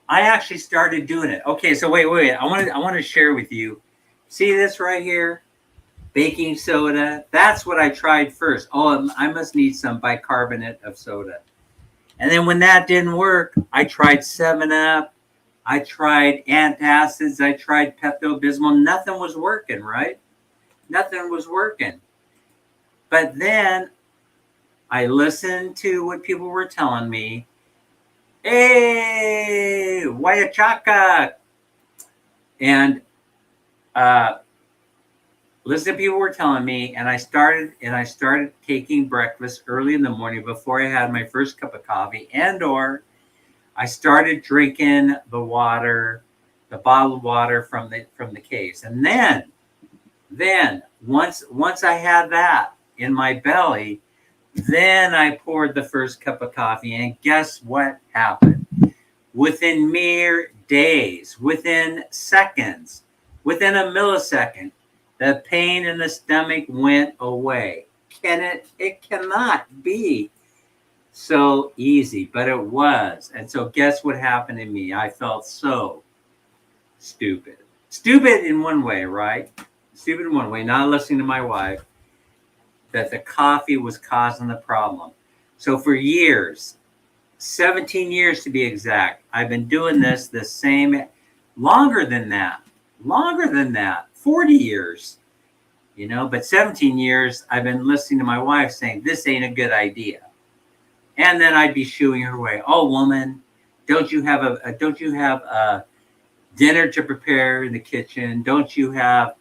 I actually started doing it. Okay, so wait. I want to share with you. See this right here? Baking soda. That's what I tried first. Oh, I must need some bicarbonate of soda. And then when that didn't work, I tried 7-Up. I tried antacids. I tried Pepto-Bismol. Nothing was working, right? Nothing was working. But then I listened to what people were telling me. Hey, Wayachaka. And listen to people were telling me, and I started taking breakfast early in the morning before I had my first cup of coffee, or I started drinking the water, the bottled water from the case. And then once I had that in my belly, then I poured the first cup of coffee, and guess what happened? Within mere days, within seconds, within a millisecond, the pain in the stomach went away. It cannot be so easy, but it was. And so guess what happened to me? I felt so stupid. Stupid in one way, right? Stupid in one way, not listening to my wife, that the coffee was causing the problem. So for years, 17 years to be exact, I've been doing this the same, longer than that, 40 years, but 17 years, I've been listening to my wife saying, this ain't a good idea. And then I'd be shooing her away. Oh, woman, don't you have a dinner to prepare in the kitchen? Don't you have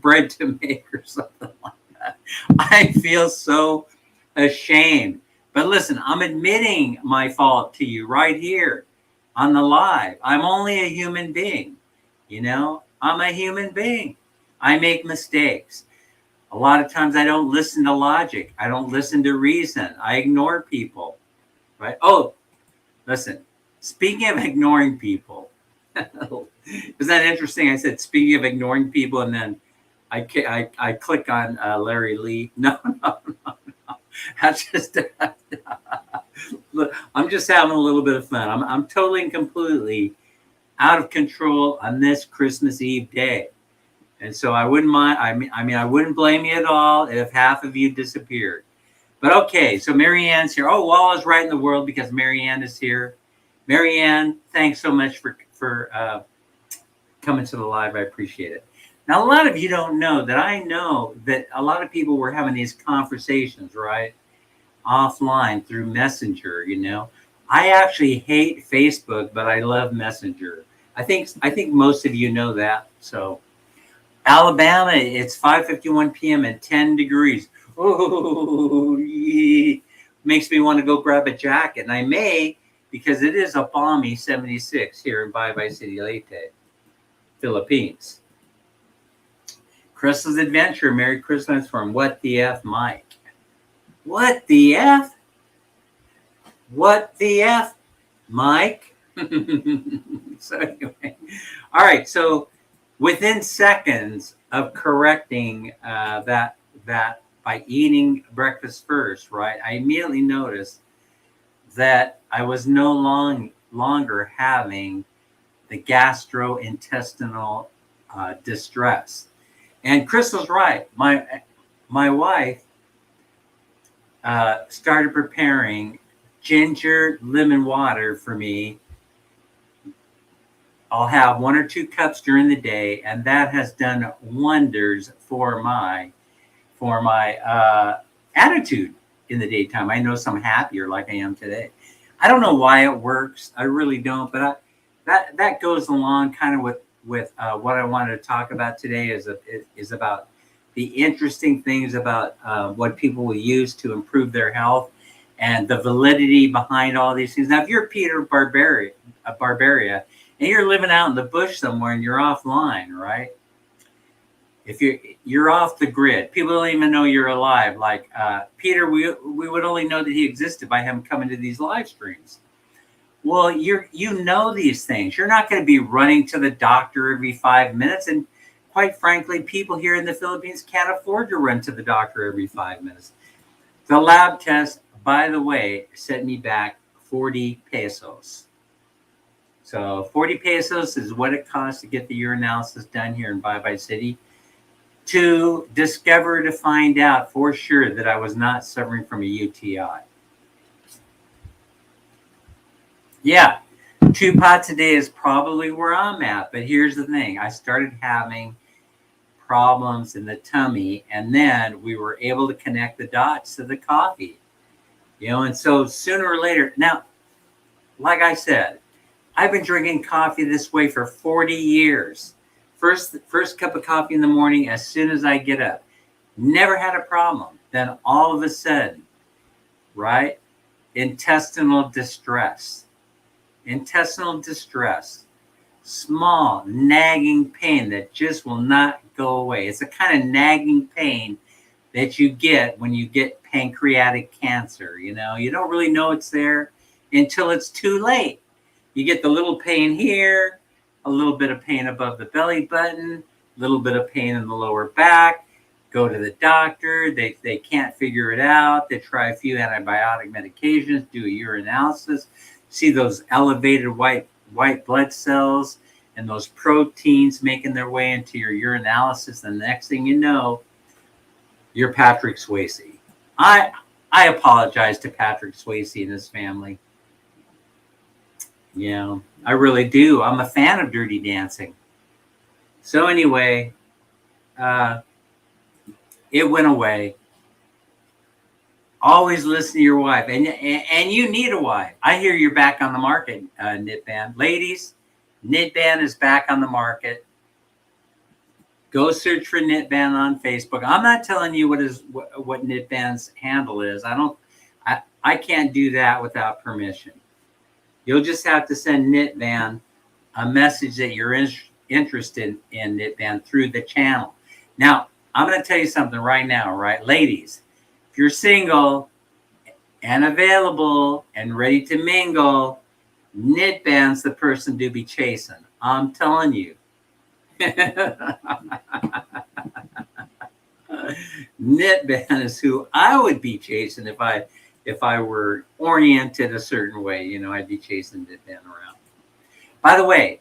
bread to make or something like that? I feel so ashamed. But listen, I'm admitting my fault to you right here on the live. I'm only a human being. I'm a human being. I make mistakes. A lot of times I don't listen to logic. I don't listen to reason. I ignore people, right? Oh, listen, speaking of ignoring people, isn't that interesting? I said, speaking of ignoring people, and then I click on Larry Lee. No. That's just, look, I'm just having a little bit of fun. I'm totally and completely out of control on this Christmas Eve day. And so I wouldn't mind. I wouldn't blame you at all if half of you disappeared. But okay, so Marianne's here. Oh, Wall is right in the world because Marianne is here. Marianne, thanks so much for coming to the live. I appreciate it. Now, a lot of you don't know that I know that a lot of people were having these conversations, right? Offline through Messenger, I actually hate Facebook, but I love Messenger. I think most of you know that. So Alabama, it's 5:51 p.m. and 10 degrees. Oh, makes me want to go grab a jacket. And I may, because it is a balmy 76 here in Baybay City, Leyte, Philippines. Crystal's Adventure, Merry Christmas from What the F, Mike. What the F? What the F, Mike? So anyway, all right. So within seconds of correcting that by eating breakfast first, right, I immediately noticed that I was no longer having the gastrointestinal distress. And Crystal's right. My wife started preparing ginger lemon water for me. I'll have 1 or 2 cups during the day, and that has done wonders for my attitude in the daytime. I notice I'm happier like I am today. I don't know why it works. I really don't, but that goes along kind of with what I wanted to talk about today is about the interesting things about what people will use to improve their health and the validity behind all these things. Now, if you're Peter Barbaria, and you're living out in the bush somewhere and you're offline, right? If you're off the grid, people don't even know you're alive. Like Peter, we would only know that he existed by him coming to these live streams. Well, you know these things. You're not going to be running to the doctor every 5 minutes. And quite frankly, people here in the Philippines can't afford to run to the doctor every 5 minutes. The lab test, by the way, set me back 40 pesos. So 40 pesos is what it costs to get the urinalysis done here in Bye Bye City, to discover, to find out for sure that I was not suffering from a UTI. Yeah, 2 pots a day is probably where I'm at. But here's the thing. I started having problems in the tummy, and then we were able to connect the dots to the coffee. And so sooner or later, now, like I said, I've been drinking coffee this way for 40 years. First cup of coffee in the morning as soon as I get up. Never had a problem. Then all of a sudden, right? Intestinal distress. Small, nagging pain that just will not go away. It's a kind of nagging pain that you get when you get pancreatic cancer. You don't really know it's there until it's too late. You get the little pain here, a little bit of pain above the belly button, a little bit of pain in the lower back. Go to the doctor. They can't figure it out. They try a few antibiotic medications, do a urinalysis, see those elevated white blood cells and those proteins making their way into your urinalysis. And the next thing you know, you're Patrick Swayze. I apologize to Patrick Swayze and his family. I really do. I'm a fan of Dirty Dancing. So anyway, it went away. Always listen to your wife, and you need a wife. I hear you're back on the market, Knitband. Ladies, Knitband is back on the market. Go search for Knitband on Facebook. I'm not telling you what Knitband's handle is. I can't do that without permission. You'll just have to send Knitband a message that you're interested in Knitband through the channel. Now, I'm going to tell you something right now, right? Ladies, if you're single and available and ready to mingle, Knitband's the person to be chasing. I'm telling you. Knitband is who I would be chasing if I were oriented a certain way. I'd be chasing Knitband around. By the way,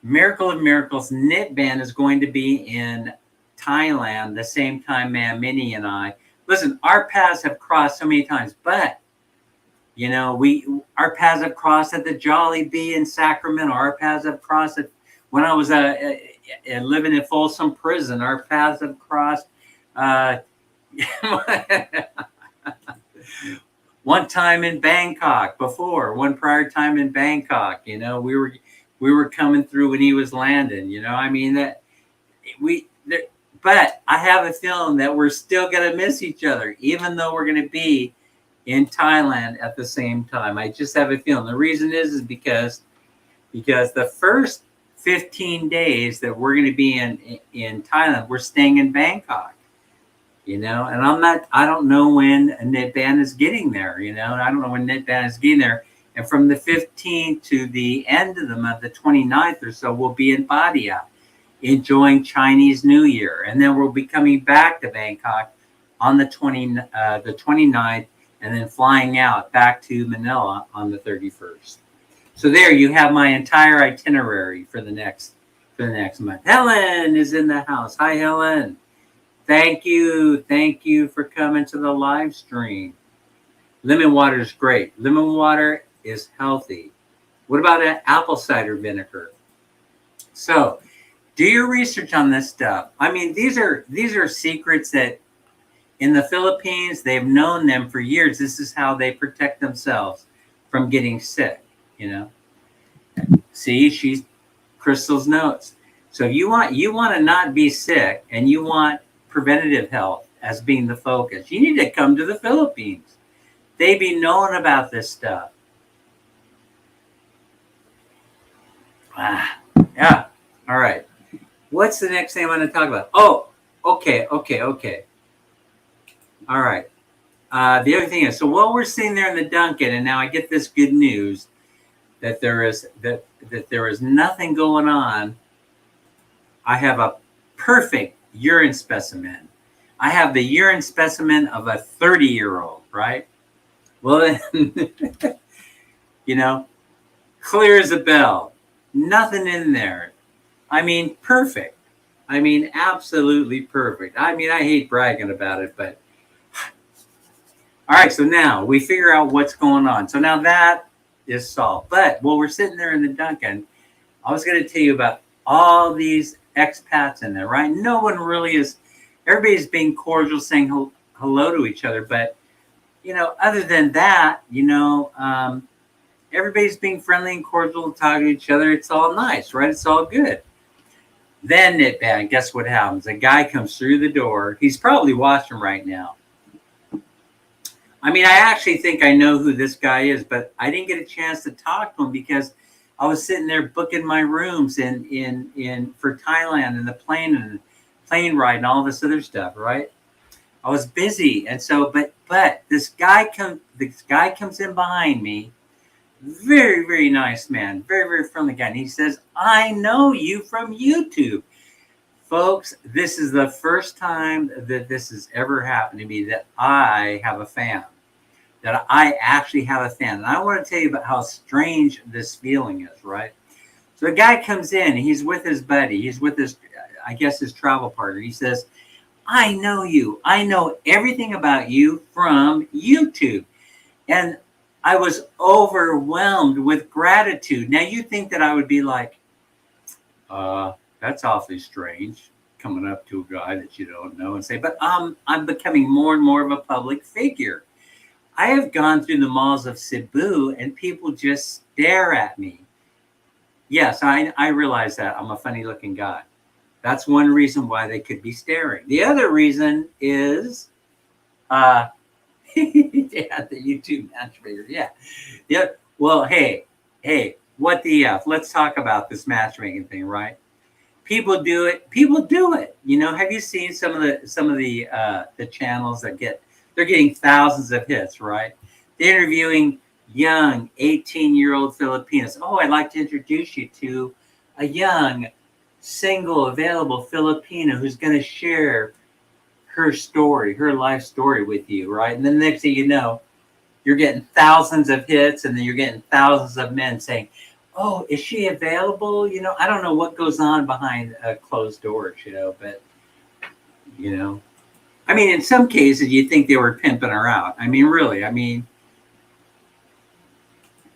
Miracle of Miracles, Knitband is going to be in Thailand the same time Minnie and I. Listen, our paths have crossed so many times, but our paths have crossed at the Jolly Bee in Sacramento. Our paths have crossed when I was living in Folsom Prison. Our paths have crossed. One time in Bangkok one prior time in Bangkok, we were coming through when he was landing, but I have a feeling that we're still going to miss each other, even though we're going to be in Thailand at the same time. I just have a feeling. The reason is because the first 15 days that we're going to be in Thailand, we're staying in Bangkok. And I don't know when Knitband is getting there, I don't know when Knitband is getting there. And from the 15th to the end of the month, the 29th or so, we'll be in Pattaya enjoying Chinese New Year. And then we'll be coming back to Bangkok on the 29th and then flying out back to Manila on the 31st. So there you have my entire itinerary for the next month. Helen is in the house. Hi, Helen. Thank you for coming to the live stream. Lemon water is great. Lemon water is healthy. What about an apple cider vinegar? So do your research on this stuff. I mean, these are secrets that in the Philippines, they've known them for years. This is how they protect themselves from getting sick, See, Crystal's notes. So you want to not be sick and you want preventative health as being the focus. You need to come to the Philippines. They be knowing about this stuff. Yeah. All right. What's the next thing I want to talk about? Oh, okay. All right. The other thing is, so while we're sitting there in the Dunkin', and now I get this good news that there is nothing going on. I have a perfect urine specimen. I have the urine specimen of a 30-year-old, right? Well, then, you know, clear as a bell. Nothing in there. I mean, perfect. I mean, absolutely perfect. I mean, I hate bragging about it, but all right. So now we figure out what's going on. So now that is solved. But while we're sitting there in the Dunkin', I was going to tell you about all these expats in there, right? No one really is. Everybody's being cordial, saying hello to each other. But, other than that, everybody's being friendly and cordial, talking to each other. It's all nice, right? It's all good. Then, guess what happens? A guy comes through the door. He's probably watching right now. I mean, I actually think I know who this guy is, but I didn't get a chance to talk to him because I was sitting there booking my rooms in for Thailand and the plane ride and all this other stuff, right? I was busy, and so but this guy comes in behind me, very, very nice man, very, very friendly guy, and he says, "I know you from YouTube." Folks, this is the first time that this has ever happened to me, that I have a fan. That I actually have a fan. And I want to tell you about how strange this feeling is, right? So a guy comes in, he's with his buddy, he's with his, I guess, his travel partner. He says, "I know you. I know everything about you from YouTube." And I was overwhelmed with gratitude. Now you think that I would be like, that's awfully strange, coming up to a guy that you don't know and say, but I'm becoming more and more of a public figure. I have gone through the malls of Cebu and people just stare at me. Yes, I realize that. I'm a funny looking guy. That's one reason why they could be staring. The other reason is, yeah, the YouTube matchmaker. Yeah. Well, hey, what the F? Let's talk about this matchmaking thing, right? People do it. Have you seen some of the channels that they're getting thousands of hits, right? They're interviewing young 18-year-old Filipinos. Oh, I'd like to introduce you to a young, single, available Filipino who's going to share her story, her life story with you, right? And then the next thing you know, you're getting thousands of hits, and then you're getting thousands of men saying, "Oh, is she available?" I don't know what goes on behind closed doors, but, I mean, in some cases, you think they were pimping her out. I mean, really.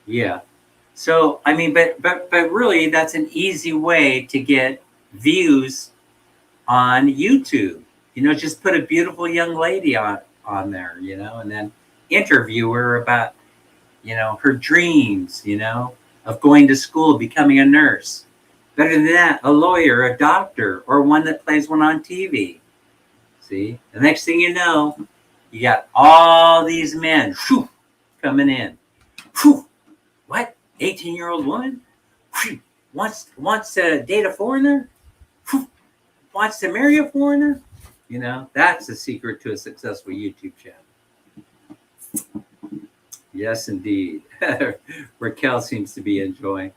Yeah. So, I mean, but really, that's an easy way to get views on YouTube. Just put a beautiful young lady on there, and then interview her about, her dreams, of going to school, becoming a nurse. Better than that, a lawyer, a doctor, or one that plays one on TV. See, the next thing you know, you got all these men coming in. What? 18-year-old woman wants to date a foreigner? Wants to marry a foreigner? That's the secret to a successful YouTube channel. Yes, indeed. Raquel seems to be enjoying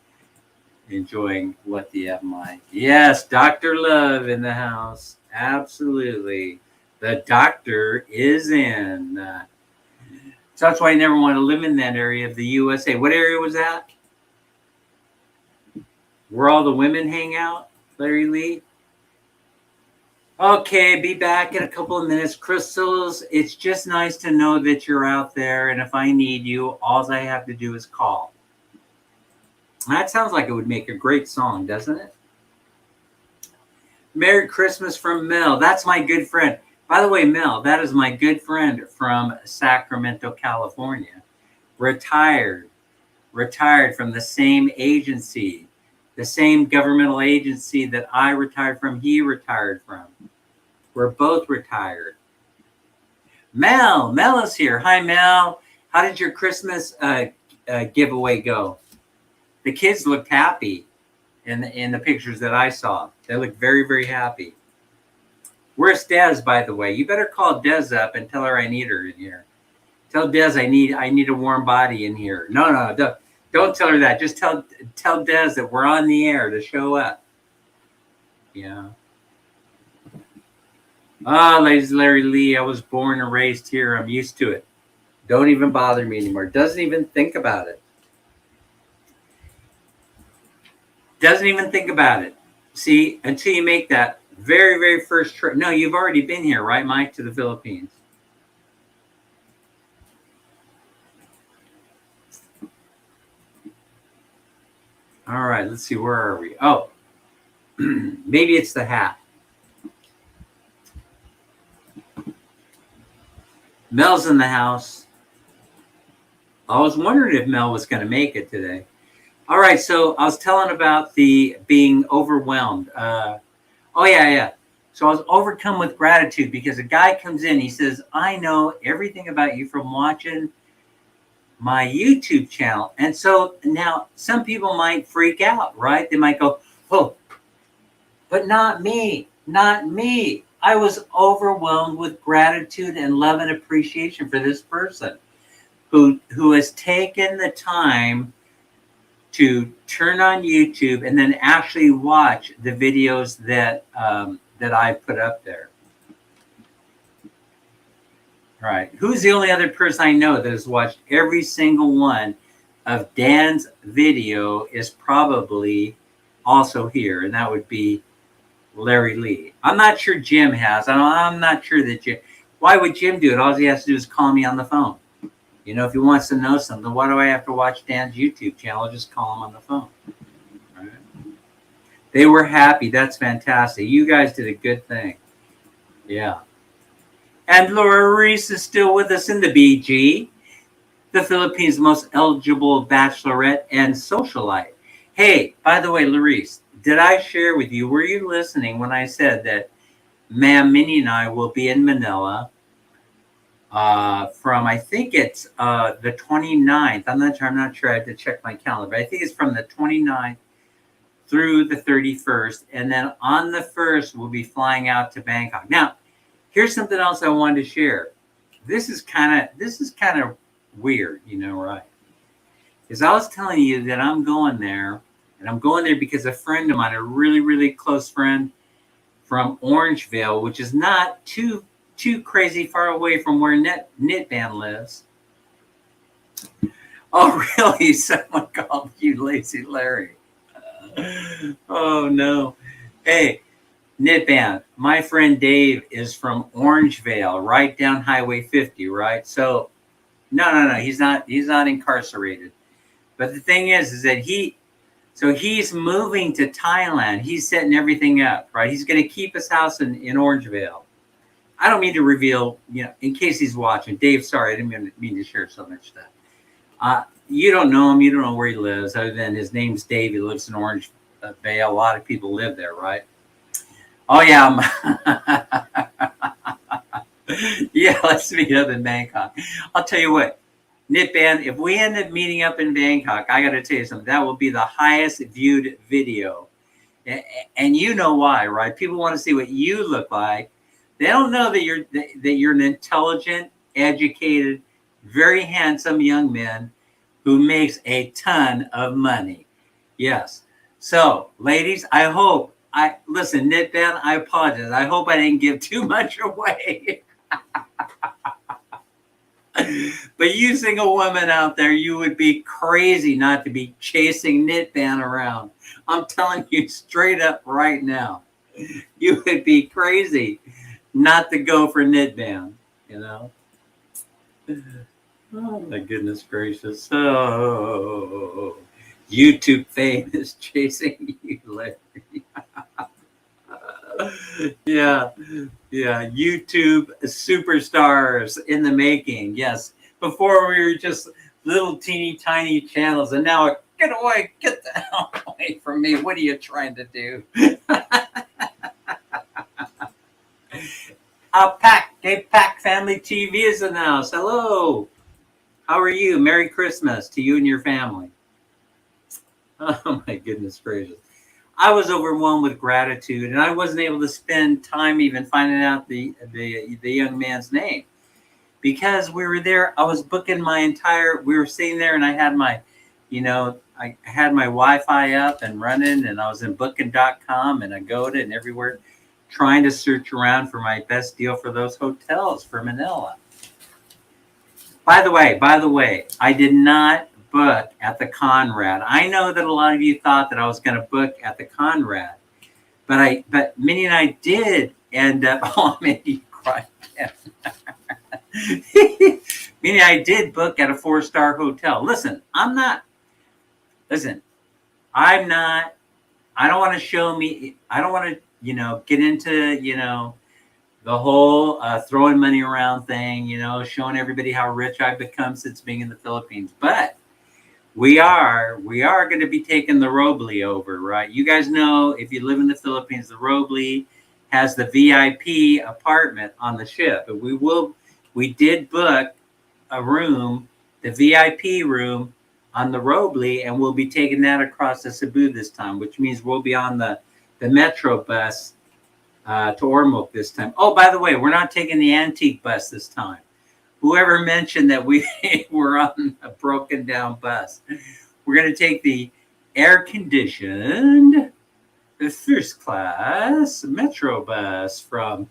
what the F am. Yes, Dr. Love in the house. Absolutely. The doctor is in. So that's why I never want to live in that area of the USA. What area was that? Where all the women hang out, Larry Lee? Okay, be back in a couple of minutes. Crystals, it's just nice to know that you're out there. And if I need you, all I have to do is call. That sounds like it would make a great song, doesn't it? Merry Christmas from Mel. That's my good friend. By the way, Mel, that is my good friend from Sacramento, California. Retired from the same agency, the same governmental agency that I retired from, he retired from. We're both retired. Mel is here. Hi, Mel. How did your Christmas giveaway go? The kids looked happy in the pictures that I saw. They look very, very happy. Where's Des, by the way? You better call Des up and tell her I need her in here. Tell Des I need a warm body in here. No, don't tell her that. Just tell Des that we're on the air to show up. Yeah. Ah, ladies, Larry Lee, I was born and raised here. I'm used to it. Don't even bother me anymore. Doesn't even think about it. Doesn't even think about it. See, until you make that very, very first trip. No, you've already been here, right, Mike, to the Philippines? All right, let's see. Where are we? Oh, maybe it's the hat. Mel's in the house. I was wondering if Mel was going to make it today. All right, so I was telling about the being overwhelmed. Oh yeah. So I was overcome with gratitude because a guy comes in. He says, "I know everything about you from watching my YouTube channel." And so now some people might freak out, right? They might go, "Oh, but not me, not me." I was overwhelmed with gratitude and love and appreciation for this person who has taken the time to turn on YouTube and then actually watch the videos that I put up there. All right. Who's the only other person I know that has watched every single one of Dan's video is probably also here, and that would be Larry Lee. I'm not sure Jim has. I'm not sure that Jim. Why would Jim do it? All he has to do is call me on the phone. You know, if he wants to know something, why do I have to watch Dan's YouTube channel? I'll just call him on the phone. Right? They were happy. That's fantastic. You guys did a good thing. Yeah. And Laura Reese is still with us in the BG, the Philippines' most eligible bachelorette and socialite. Hey, by the way, Larice, did I share with you, were you listening when I said that Ma'am Minnie and I will be in Manila from, I think it's the 29th. I'm not sure. I have to check my calendar, but I think it's from the 29th through the 31st. And then on the 1st, we'll be flying out to Bangkok. Now, here's something else I wanted to share. This is kind of weird, you know, right? Because I was telling you that I'm going there, and I'm going there because a friend of mine, a really, really close friend from Orangevale, which is not too crazy far away from where Knitband lives. Oh, really? Someone called you Lazy Larry. Oh, no. Hey, Knitband, my friend Dave is from Orangevale, right down Highway 50, right? So, no, he's not incarcerated. But the thing is that he's moving to Thailand. He's setting everything up, right? He's going to keep his house in Orangevale. I don't mean to reveal, you know, in case he's watching. Dave, sorry, I didn't mean to share so much stuff. You don't know him. You don't know where he lives, other than his name's Dave. He lives in Orangevale. A lot of people live there, right? Oh, yeah. Yeah, let's meet up in Bangkok. I'll tell you what, Knitband, if we end up meeting up in Bangkok, I got to tell you something. That will be the highest viewed video. And you know why, right? People want to see what you look like. They don't know that you're an intelligent, educated, very handsome young man who makes a ton of money. Yes. So, ladies, listen, Knitband, I apologize. I hope I didn't give too much away. But you single women out there, you would be crazy not to be chasing Knitband around. I'm telling you straight up right now. You would be crazy not to go for Knitband, you know? Oh, my goodness gracious. Oh, YouTube fame is chasing you, Larry. Yeah, YouTube superstars in the making. Yes, before we were just little teeny tiny channels, and now get the hell away from me. What are you trying to do? Dave Pack Family TV is in the house. Hello. How are you? Merry Christmas to you and your family. Oh my goodness gracious. I was overwhelmed with gratitude, and I wasn't able to spend time even finding out the young man's name because we were there. I was booking we were sitting there, and I had I had my Wi-Fi up and running, and I was in Booking.com and Agoda and everywhere, trying to search around for my best deal for those hotels for Manila. By the way, I did not book at the Conrad. I know that a lot of you thought that I was going to book at the Conrad, but Minnie and I did end up. Oh, Minnie, you cried again. Minnie and I did book at a 4-star hotel. Listen, Listen, I'm not. I don't want to show me. I don't want to, get into, the whole throwing money around thing, showing everybody how rich I've become since being in the Philippines. But we are going to be taking the Roble over, right? You guys know, if you live in the Philippines, the Roble has the VIP apartment on the ship. And we did book a room, the VIP room on the Roble, and we'll be taking that across to Cebu this time, which means we'll be on the Metro bus to Ormoc this time. Oh, by the way, we're not taking the antique bus this time. Whoever mentioned that we were on a broken down bus, we're going to take the air-conditioned, the first class Metro bus from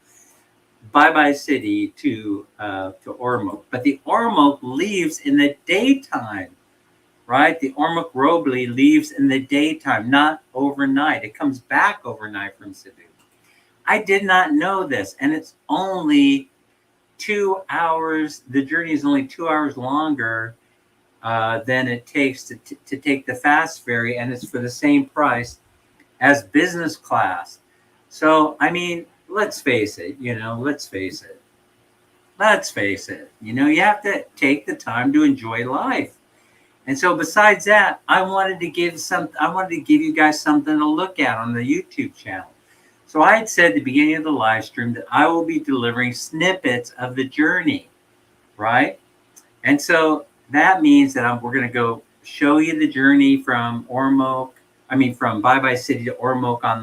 Bye Bye City to Ormoc. But the Ormoc leaves in the daytime, right? The Ormoc Roble leaves in the daytime, not overnight. It comes back overnight from Cebu. I did not know this, and it's only 2 hours. The journey is only 2 hours longer than it takes to take the fast ferry, and it's for the same price as business class. So, I mean, let's face it, let's face it. You have to take the time to enjoy life. And so besides that, I wanted to give you guys something to look at on the YouTube channel. So I had said at the beginning of the live stream that I will be delivering snippets of the journey, right? And so that means that we're going to go show you the journey from from Bye Bye City to Ormoc on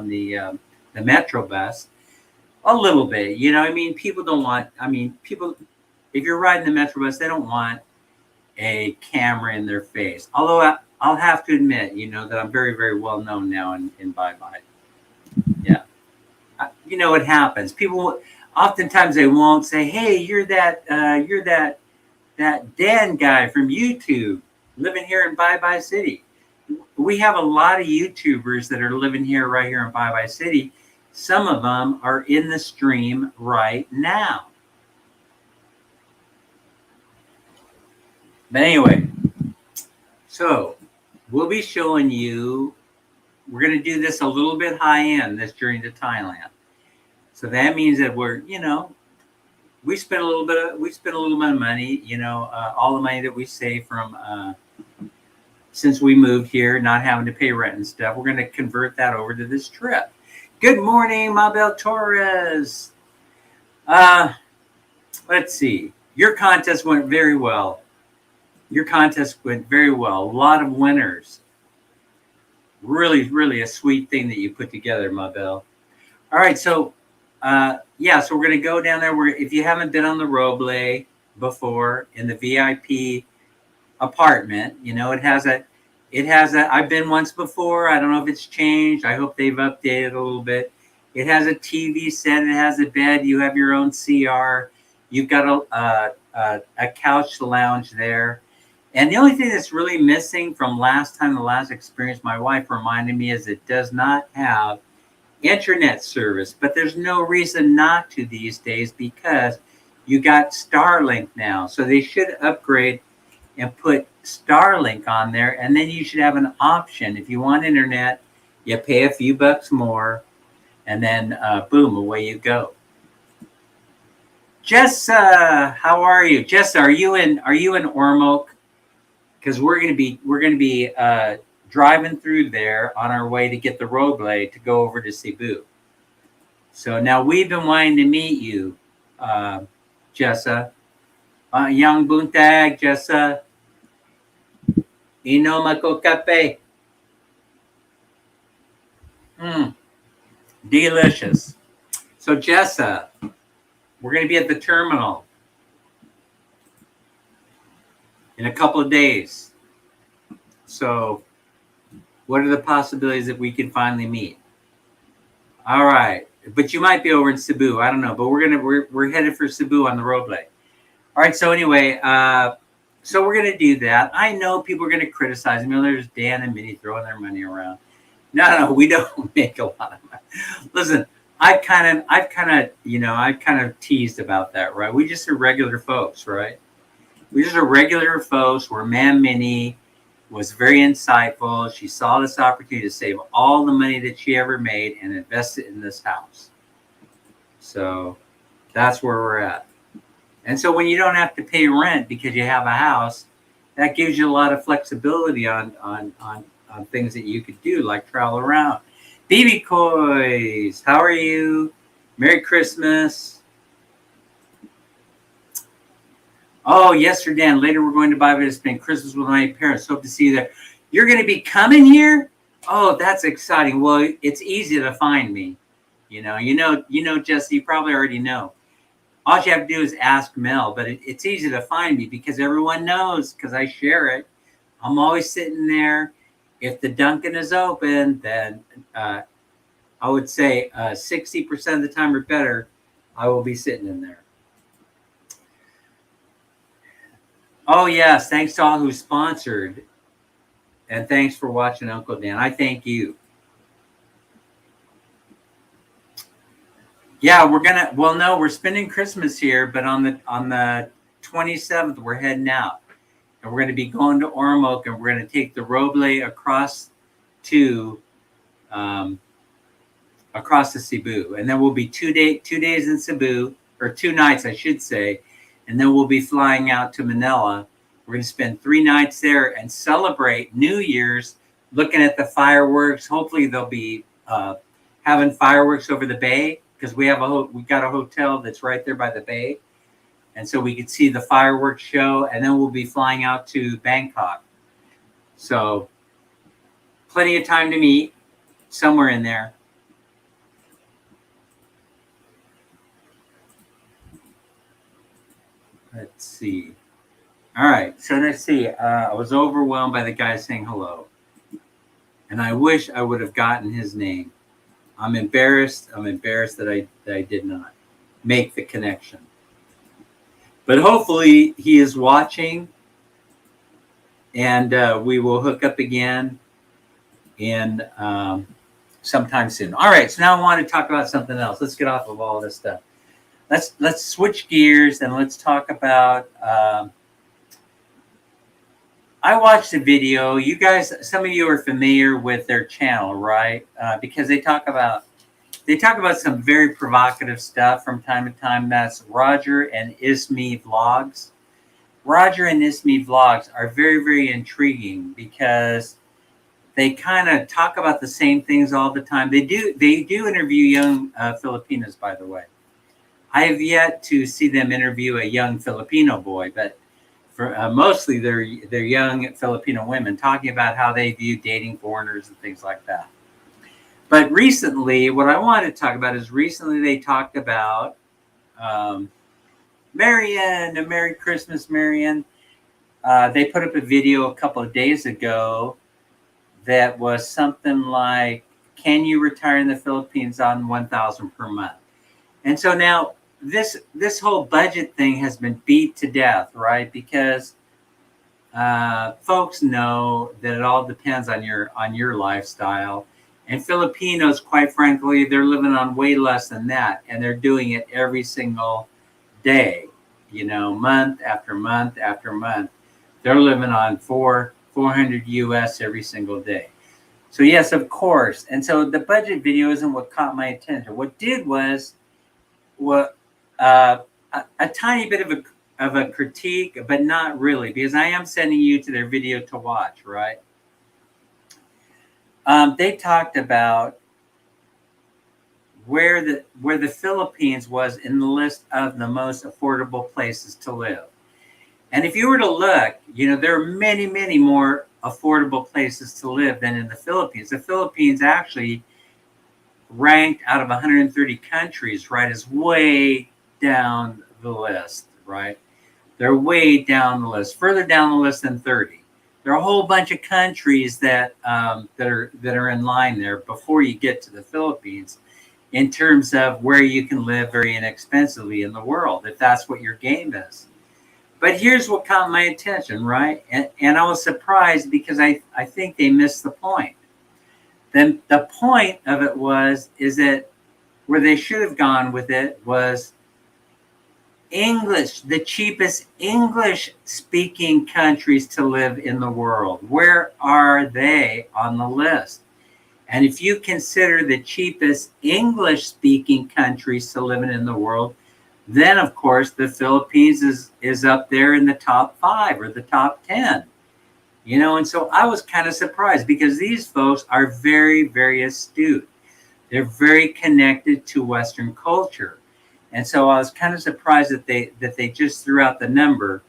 the Metro bus. A little bit, people don't want. If you're riding the Metro bus, they don't want a camera in their face. Although I'll have to admit, that I'm very, very well known now in Bye Bye. Yeah. It happens. People oftentimes they won't say, "Hey, you're that Dan guy from YouTube living here in Bye Bye City." We have a lot of YouTubers that are living right here in Bye Bye City. Some of them are in the stream right now. But anyway, so we'll be showing you. We're going to do this a little bit high end, this journey to Thailand. So that means that we spent a little bit of money, all the money that we save from since we moved here, not having to pay rent and stuff. We're going to convert that over to this trip. Good morning, Mabel Torres. Let's see. Your contest went very well. A lot of winners. Really, really a sweet thing that you put together, Mabel. All right, so so we're going to go down there. If you haven't been on the Roble before in the VIP apartment, it has a. I've been once before. I don't know if it's changed. I hope they've updated a little bit. It has a TV set. It has a bed. You have your own CR. You've got a couch lounge there. And the only thing that's really missing from the last experience, my wife reminded me, is it does not have internet service. But there's no reason not to these days because you got Starlink now. So they should upgrade and put Starlink on there. And then you should have an option. If you want internet, you pay a few bucks more. And then, boom, away you go. Jessa, how are you? Jessa, are you in Ormoc? Because we're going to be driving through there on our way to get the Roble to go over to Cebu. So now we've been wanting to meet you, Jessa. Young Buntag, Jessa. Inom ako kape. Delicious. So Jessa, we're going to be at the terminal in a couple of days. So what are the possibilities that we can finally meet? All right, but you might be over in Cebu. I don't know, but we're headed for Cebu on the Roble. All right. So anyway, so we're gonna do that. I know people are gonna criticize me. There's Dan and Minnie throwing their money around. No, we don't make a lot of money. Listen, I've kind of teased about that, right? We just are regular folks, right? We just are regular folks. Where Ma'am Minnie was very insightful. She saw this opportunity to save all the money that she ever made and invest it in this house. So that's where we're at. And so when you don't have to pay rent because you have a house, that gives you a lot of flexibility on things that you could do, like travel around. BB Coys, how are you? Merry Christmas. Oh, yes, sir, Dan. Later we're going to Bible to spend Christmas with my parents. Hope to see you there. You're going to be coming here? Oh, that's exciting. Well, it's easy to find me. Jesse, you probably already know. All you have to do is ask Mel, but it's easy to find me because everyone knows because I share it. I'm always sitting there. If the Dunkin' is open, then I would say 60% of the time or better, I will be sitting in there. Oh, yes. Thanks to all who sponsored. And thanks for watching Uncle Dan. I thank you. Yeah, we're spending Christmas here, but on the 27th, we're heading out. And we're going to be going to Ormoc, and we're going to take the Roble across to Cebu. And then we'll be 2 days in Cebu, or 2 nights, I should say. And then we'll be flying out to Manila. We're going to spend 3 nights there and celebrate New Year's, looking at the fireworks. Hopefully they'll be having fireworks over the bay, because we got a hotel that's right there by the bay. And so we could see the fireworks show, and then we'll be flying out to Bangkok. So plenty of time to meet somewhere in there. Let's see. All right. So let's see. I was overwhelmed by the guy saying hello. And I wish I would have gotten his name. I'm embarrassed. that I did not make the connection. But hopefully he is watching, and we will hook up again in sometime soon. All right, so now I want to talk about something else. Let's get off of all this stuff. Let's switch gears and let's talk about. I watched a video. You guys, some of you are familiar with their channel, right? Because they talk about some very provocative stuff from time to time. That's Roger and Ismi Vlogs. Roger and Ismi Vlogs are very, very intriguing because they kind of talk about the same things all the time. They do interview young Filipinos, by the way. I have yet to see them interview a young Filipino boy, but for mostly they're young Filipino women talking about how they view dating foreigners and things like that. But recently, what I wanted to talk about is they talked about Marianne, a Merry Christmas, Marianne. They put up a video a couple of days ago that was something like, can you retire in the Philippines on $1,000 per month? And so now this whole budget thing has been beat to death, right? Because folks know that it all depends on your lifestyle. And Filipinos, quite frankly, they're living on way less than that. And they're doing it every single day, month after month after month. They're living on 400 US every single day. So yes, of course. And so the budget video isn't what caught my attention. What did was a tiny bit of a critique, but not really, because I am sending you to their video to watch, right? They talked about where the Philippines was in the list of the most affordable places to live. And if you were to look, there are many, many more affordable places to live than in the Philippines. The Philippines actually ranked out of 130 countries, right, is way down the list, right? They're way down the list, further down the list than 30. There are a whole bunch of countries that are in line there before you get to the Philippines. in terms of where you can live very inexpensively in the world, if that's what your game is. But here's what caught my attention, right? And I was surprised because I think they missed the point. Then the point of it is that where they should have gone with it was English, the cheapest English speaking countries to live in the world. Where are they on the list? And if you consider the cheapest English speaking countries to live in the world, then of course the Philippines is up there in the top 5 or the top 10. You know, and so I was kind of surprised because these folks are very, very astute. They're very connected to Western culture. And so I was kind of surprised that they just threw out the number,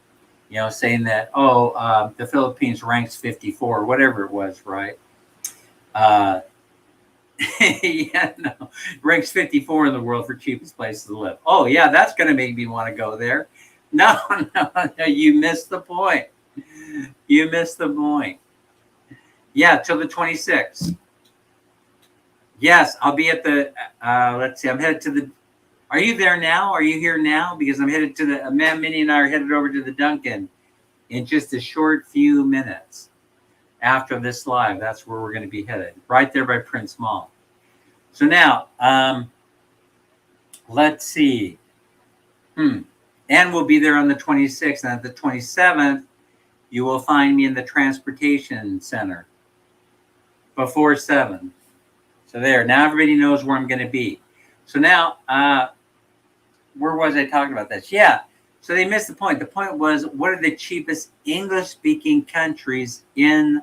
you know, saying that, the Philippines ranks 54, whatever it was, right? Yeah, no, ranks 54 in the world for cheapest places to live. Oh, yeah, that's going to make me want to go there. No, you missed the point. You missed the point. Yeah, till the 26th. Yes, I'll be at the, let's see, I'm headed to the, are you there now? Are you here now? Because I'm headed to the, Minnie and I are headed over to the Dunkin' in just a short few minutes. After this live, that's where we're going to be headed, right there by Prince Mall. So now, let's see. And we'll be there on the 26th. And at the 27th, you will find me in the transportation center before 7. So there, now everybody knows where I'm going to be. So now, where was I talking about this? Yeah. So they missed the point. The point was, what are the cheapest English-speaking countries in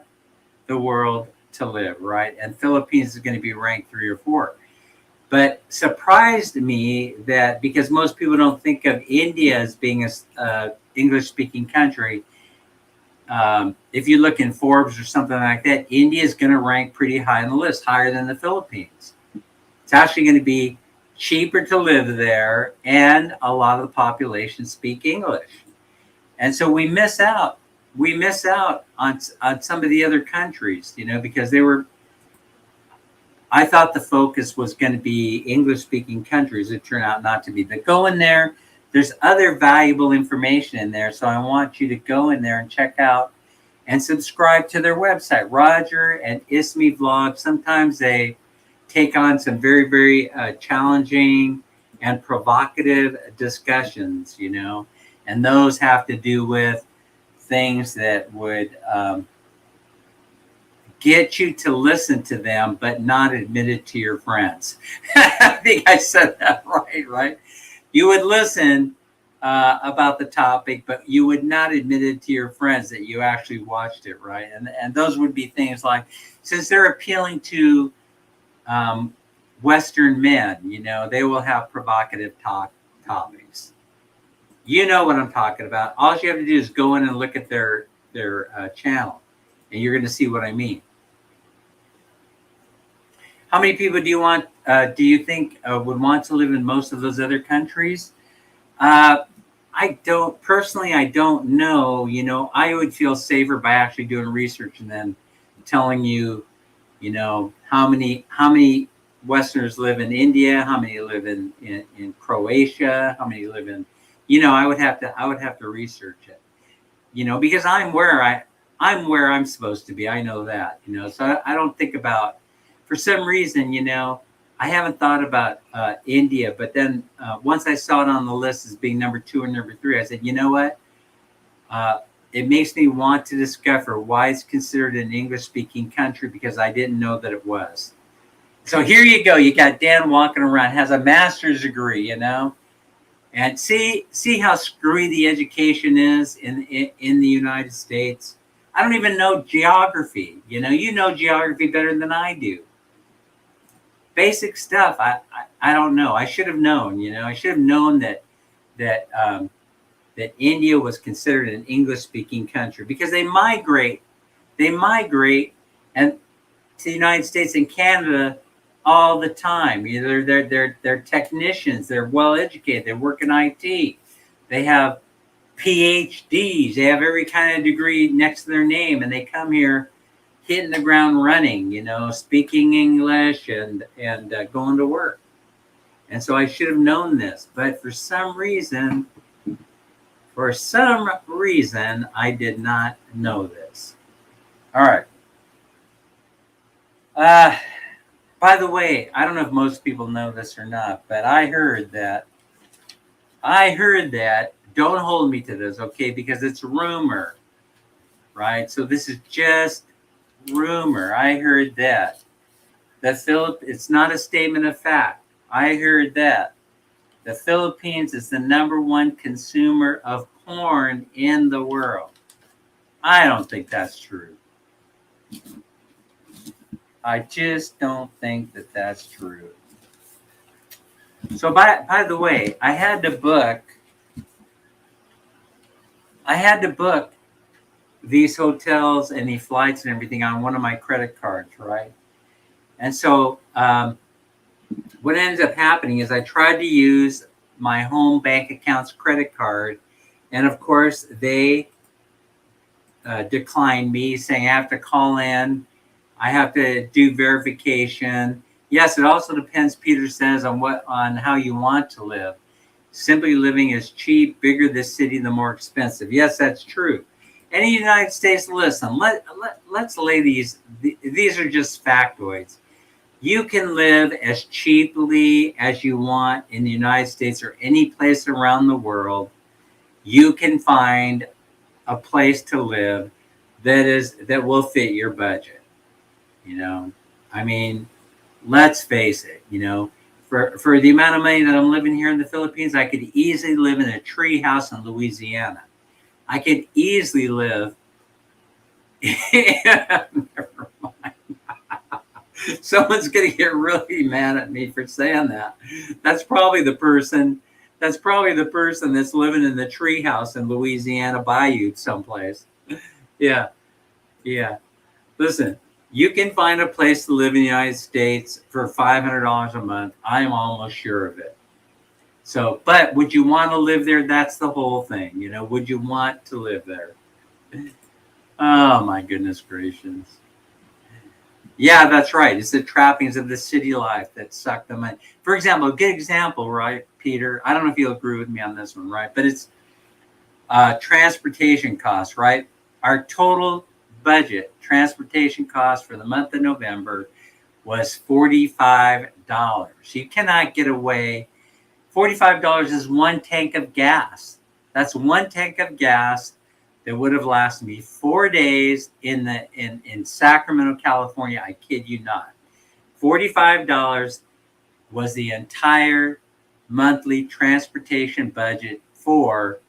the world to live, right? And Philippines is going to be ranked 3 or 4. But surprised me that, because most people don't think of India as being a English-speaking country, if you look in Forbes or something like that, India is going to rank pretty high on the list, higher than the Philippines. It's actually going to be cheaper to live there, and a lot of the population speak English. And so we miss out. We miss out on some of the other countries, you know, because they were, I thought the focus was going to be English-speaking countries. It turned out not to be. But go in there. There's other valuable information in there. So I want you to go in there and check out and subscribe to their website, Roger and Ismi Vlog. Sometimes they take on some very, very challenging and provocative discussions, you know, and those have to do with things that would get you to listen to them, but not admit it to your friends. I think I said that right? You would listen about the topic, but you would not admit it to your friends that you actually watched it, right? And those would be things like, since they're appealing to Western men, you know, they will have provocative topics. You know what I'm talking about. All you have to do is go in and look at their channel, and you're going to see what I mean. How many people do you think would want to live in most of those other countries? I don't know. You know, I would feel safer by actually doing research and then telling you, you know, how many Westerners live in India, how many live in Croatia, how many live in, you know, I would have to research it, you know, because I'm where I'm supposed to be. I know that, you know, so I don't think about, for some reason, you know, I haven't thought about India, but then once I saw it on the list as being number 2 and number 3, I said, you know what? It makes me want to discover why it's considered an English-speaking country, because I didn't know that it was. So here you go. You got Dan walking around, has a master's degree, you know, and see how screwy the education is in the United States. I don't even know geography. You know geography better than I do. Basic stuff. I don't know. I should have known. You know, I should have known that India was considered an English-speaking country, because they migrate and to the United States and Canada all the time. Either they're technicians, they're well educated, they work in IT, they have PhDs, they have every kind of degree next to their name, and they come here hitting the ground running, you know, speaking English and going to work. And so I should have known this, but for some reason, I did not know this. All right. By the way, I don't know if most people know this or not, but I heard that, don't hold me to this, okay, because it's rumor, right? So this is just rumor. I heard that. It's not a statement of fact. I heard that the Philippines is the #1 consumer of porn in the world. I don't think that's true. I just don't think that that's true. So by the way, I had to book these hotels and these flights and everything on one of my credit cards, right? And so what ends up happening is I tried to use my home bank account's credit card, and of course they declined me, saying I have to call in, I have to do verification. Yes, it also depends, Peter says, on how you want to live. Simply living is cheap. Bigger the city, the more expensive. Yes, that's true. In the United States, listen, let's lay these are just factoids. You can live as cheaply as you want in the United States or any place around the world. You can find a place to live that will fit your budget. You know, I mean, let's face it, for the amount of money that I'm living here in the Philippines, I could easily live in a tree house in Louisiana. I could easily live. Never mind. Someone's going to get really mad at me for saying that. That's probably the person that's living in the tree house in Louisiana Bayou someplace. Yeah. Yeah. Listen, you can find a place to live in the United States for $500 a month. I'm almost sure of it. So, but would you want to live there? That's the whole thing. Would you want to live there? Oh, my goodness gracious. Yeah, that's right. It's the trappings of the city life that suck the money. For example, a good example, right, Peter? I don't know if you'll agree with me on this one, right? But it's transportation costs, right? Our total budget transportation cost for the month of November was $45. You cannot get away. $45 is one tank of gas. That's one tank of gas that would have lasted me 4 days in Sacramento, California. I kid you not. $45 was the entire monthly transportation budget for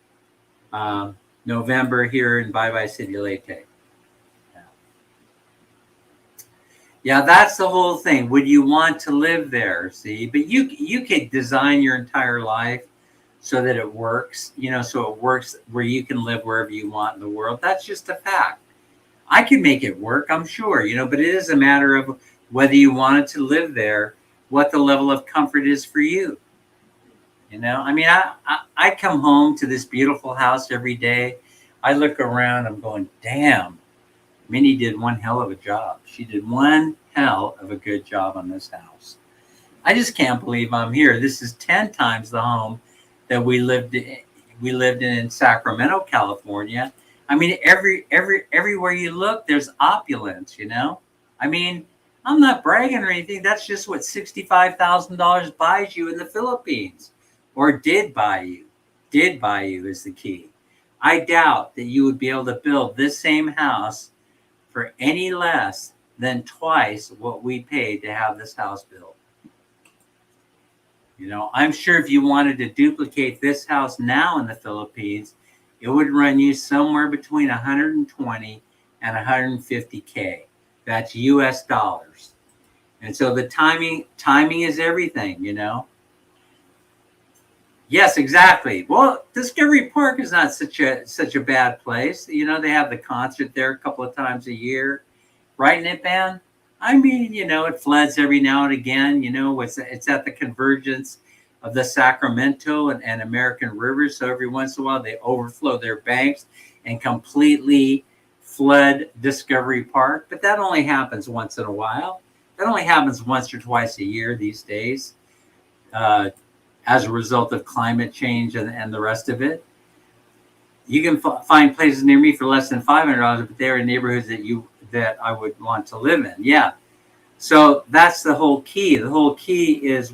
November here in Bye Bye City Leyte. Yeah, that's the whole thing. Would you want to live there? See, but you could design your entire life so that it works, so it works where you can live wherever you want in the world. That's just a fact. I can make it work, I'm sure, but it is a matter of whether you wanted to live there, what the level of comfort is for you. I mean, I come home to this beautiful house every day. I look around, I'm going, damn, Minnie did one hell of a job. She did one hell of a good job on this house. I just can't believe I'm here. This is 10 times the home that we lived in Sacramento, California. I mean, everywhere you look, there's opulence, I mean, I'm not bragging or anything. That's just what $65,000 buys you in the Philippines, or did buy you. Did buy you is the key. I doubt that you would be able to build this same house for any less than twice what we paid to have this house built. I'm sure if you wanted to duplicate this house now in the Philippines, it would run you somewhere between 120 and 150K. That's US dollars. And so the timing is everything, Yes, exactly. Well, Discovery Park is not such a bad place. They have the concert there a couple of times a year. Right, Nitban? I mean, it floods every now and again. It's at the convergence of the Sacramento and American rivers. So every once in a while, they overflow their banks and completely flood Discovery Park. But that only happens once in a while. That only happens once or twice a year these days. as a result of climate change and the rest of it. You can find places near me for less than $500, but they're in neighborhoods that I would want to live in. Yeah. So that's the whole key. The whole key is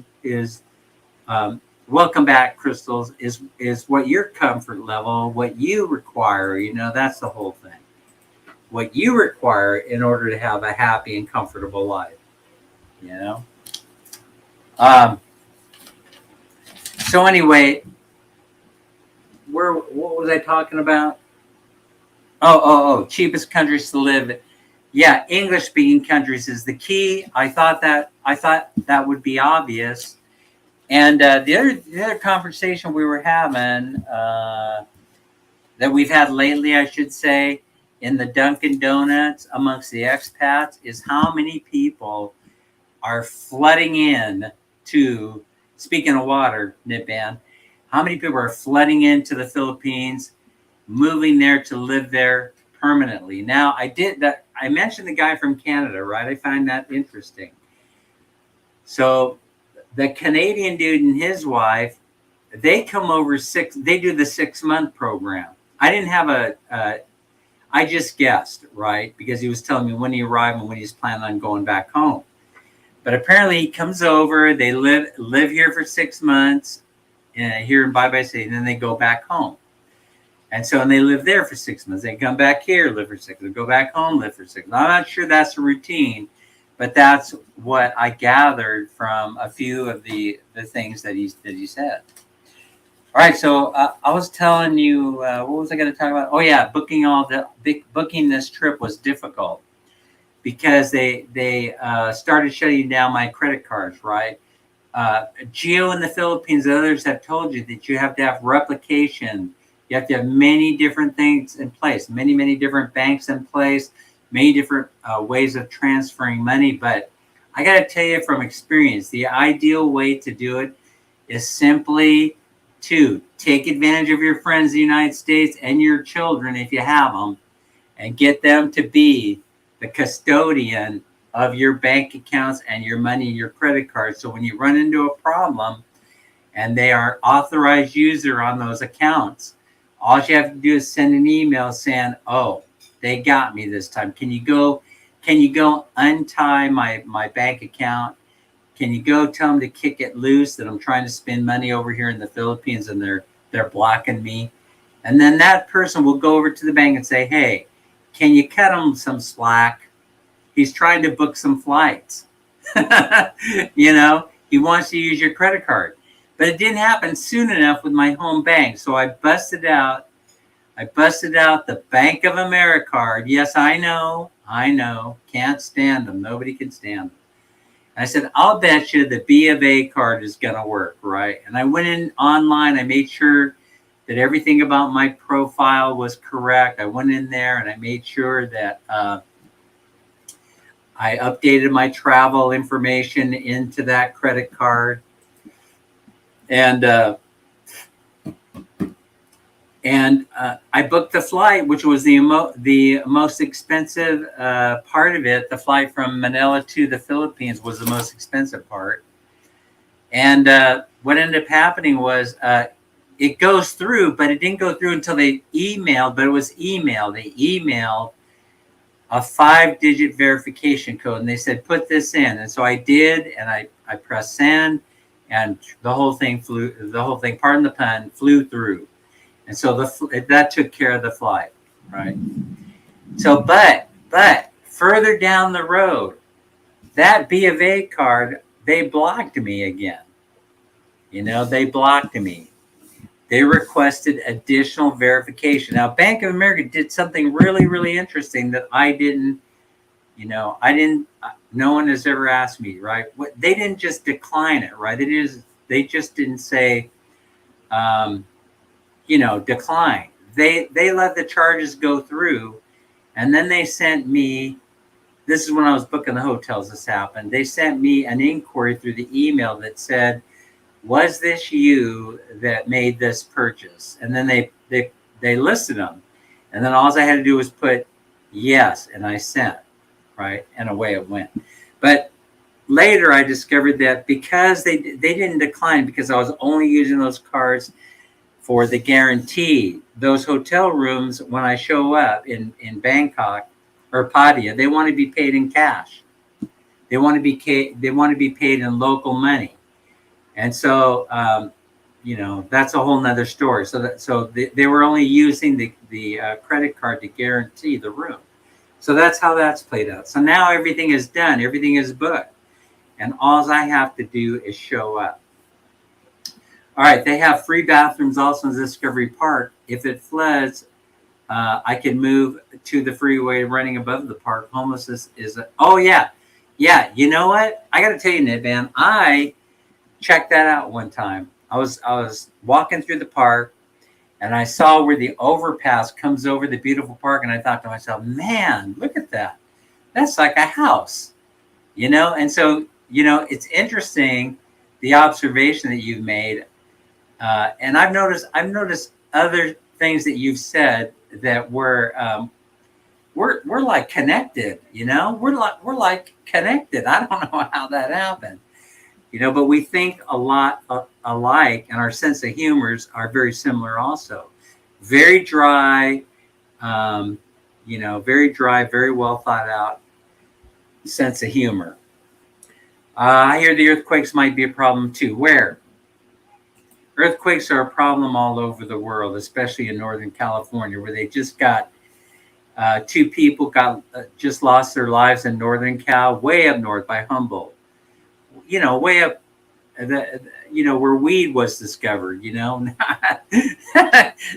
welcome back, Crystals, is what your comfort level, what you require. You know, that's the whole thing. What you require in order to have a happy and comfortable life. You know. So anyway, what was I talking about? Oh, cheapest countries to live in. Yeah, English-speaking countries is the key. I thought that would be obvious. And the other conversation we were having that we've had lately, I should say, in the Dunkin' Donuts amongst the expats is how many people are flooding in to, speaking of water, Nitban, how many people are flooding into the Philippines, moving there to live there permanently. Now, I mentioned the guy from Canada, right? I find that interesting. So the Canadian dude and his wife, they come over they do the 6-month program. I didn't have I just guessed, right? Because he was telling me when he arrived and when he's planning on going back home. But apparently he comes over, they live here for 6 months, here in Bye Bye City, and then they go back home. And so, and they live there for 6 months. They come back here, live for 6 months, go back home, live for 6 months. I'm not sure that's a routine, but that's what I gathered from a few of the things that he said. All right, so I was telling you, what was I going to talk about? Oh yeah, booking this trip was difficult because they started shutting down my credit cards, right? Geo in the Philippines, others have told you that you have to have replication. You have to have many different things in place, many different banks in place, many different ways of transferring money. But I got to tell you from experience, the ideal way to do it is simply to take advantage of your friends in the United States and your children, if you have them, and get them to be the custodian of your bank accounts and your money and your credit cards. So when you run into a problem and they are authorized user on those accounts, all you have to do is send an email saying, oh, they got me this time. Can you go untie my bank account? Can you go tell them to kick it loose that I'm trying to spend money over here in the Philippines and they're blocking me? And then that person will go over to the bank and say, hey, can you cut him some slack? He's trying to book some flights. You know, he wants to use your credit card. But it didn't happen soon enough with my home bank. So I busted out the Bank of America card. Yes, I know. Can't stand them. Nobody can stand them. And I said, I'll bet you the B of A card is going to work, right? And I went in online. I made sure that everything about my profile was correct. I went in there and I made sure that I updated my travel information into that credit card. And I booked the flight, which was the most expensive part of it. The flight from Manila to the Philippines was the most expensive part. And what ended up happening was it goes through, but it didn't go through until they emailed, but it was emailed. They emailed a 5-digit verification code, and they said, put this in. And so I did, and I pressed send, and the whole thing, pardon the pun, flew through. And so that took care of the flight, right? So, but further down the road, that B of A card, they blocked me again. You know, they blocked me. They requested additional verification. Now, Bank of America did something really, really interesting that I didn't, no one has ever asked me, right? They didn't just decline it, right? They just didn't say, decline. They let the charges go through, and then they sent me, this is when I was booking the hotels this happened, they sent me an inquiry through the email that said, was this you that made this purchase? And then they listed them. And then all I had to do was put yes, and I sent, right? And away it went. But, later I discovered that because they didn't decline, because I was only using those cards for the guarantee. Those hotel rooms, when I show up in Bangkok or Pattaya, they want to be paid in cash. They want to be paid in local money, and so that's a whole nother story. So they were only using the credit card to guarantee the room. So that's how that's played out. So now everything is done, everything is booked, and all I have to do is show up. All right, they have free bathrooms also in Discovery Park. If it floods, I can move to the freeway running above the park. Homelessness oh yeah. You know what? I got to tell you, Nitban, I checked that out one time. I was walking through the park, and I saw where the overpass comes over the beautiful park, and I thought to myself, man, look at that. That's like a house, And so, it's interesting, the observation that you've made. And I've noticed other things that you've said that we're like connected, we're like connected. I don't know how that happened, but we think a lot alike, and our sense of humors are very similar also. Very dry, very dry, very well thought out sense of humor. I hear the earthquakes might be a problem too. Where? Earthquakes are a problem all over the world, especially in Northern California, where they just got two people just lost their lives in Northern Cal, way up north by Humboldt. Way up, where weed was discovered. Yeah,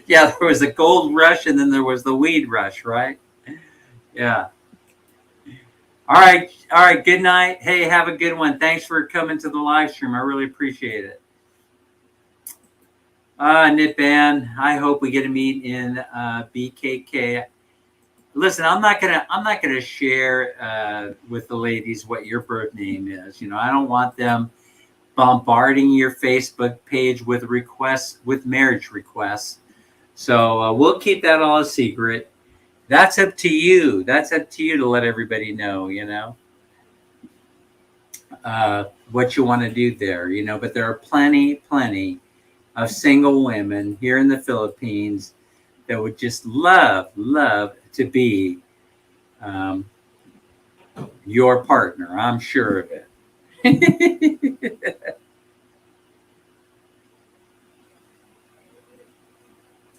there was a gold rush, and then there was the weed rush, right? Yeah. All right. Good night. Hey, have a good one. Thanks for coming to the live stream. I really appreciate it. Nitban, I hope we get to meet in BKK. Listen, I'm not gonna share with the ladies what your birth name is. I don't want them bombarding your Facebook page with requests, with marriage requests. So we'll keep that all a secret. That's up to you. That's up to you to let everybody know. What you want to do there. But there are plenty of single women here in the Philippines that would just love to be your partner. I'm sure of it.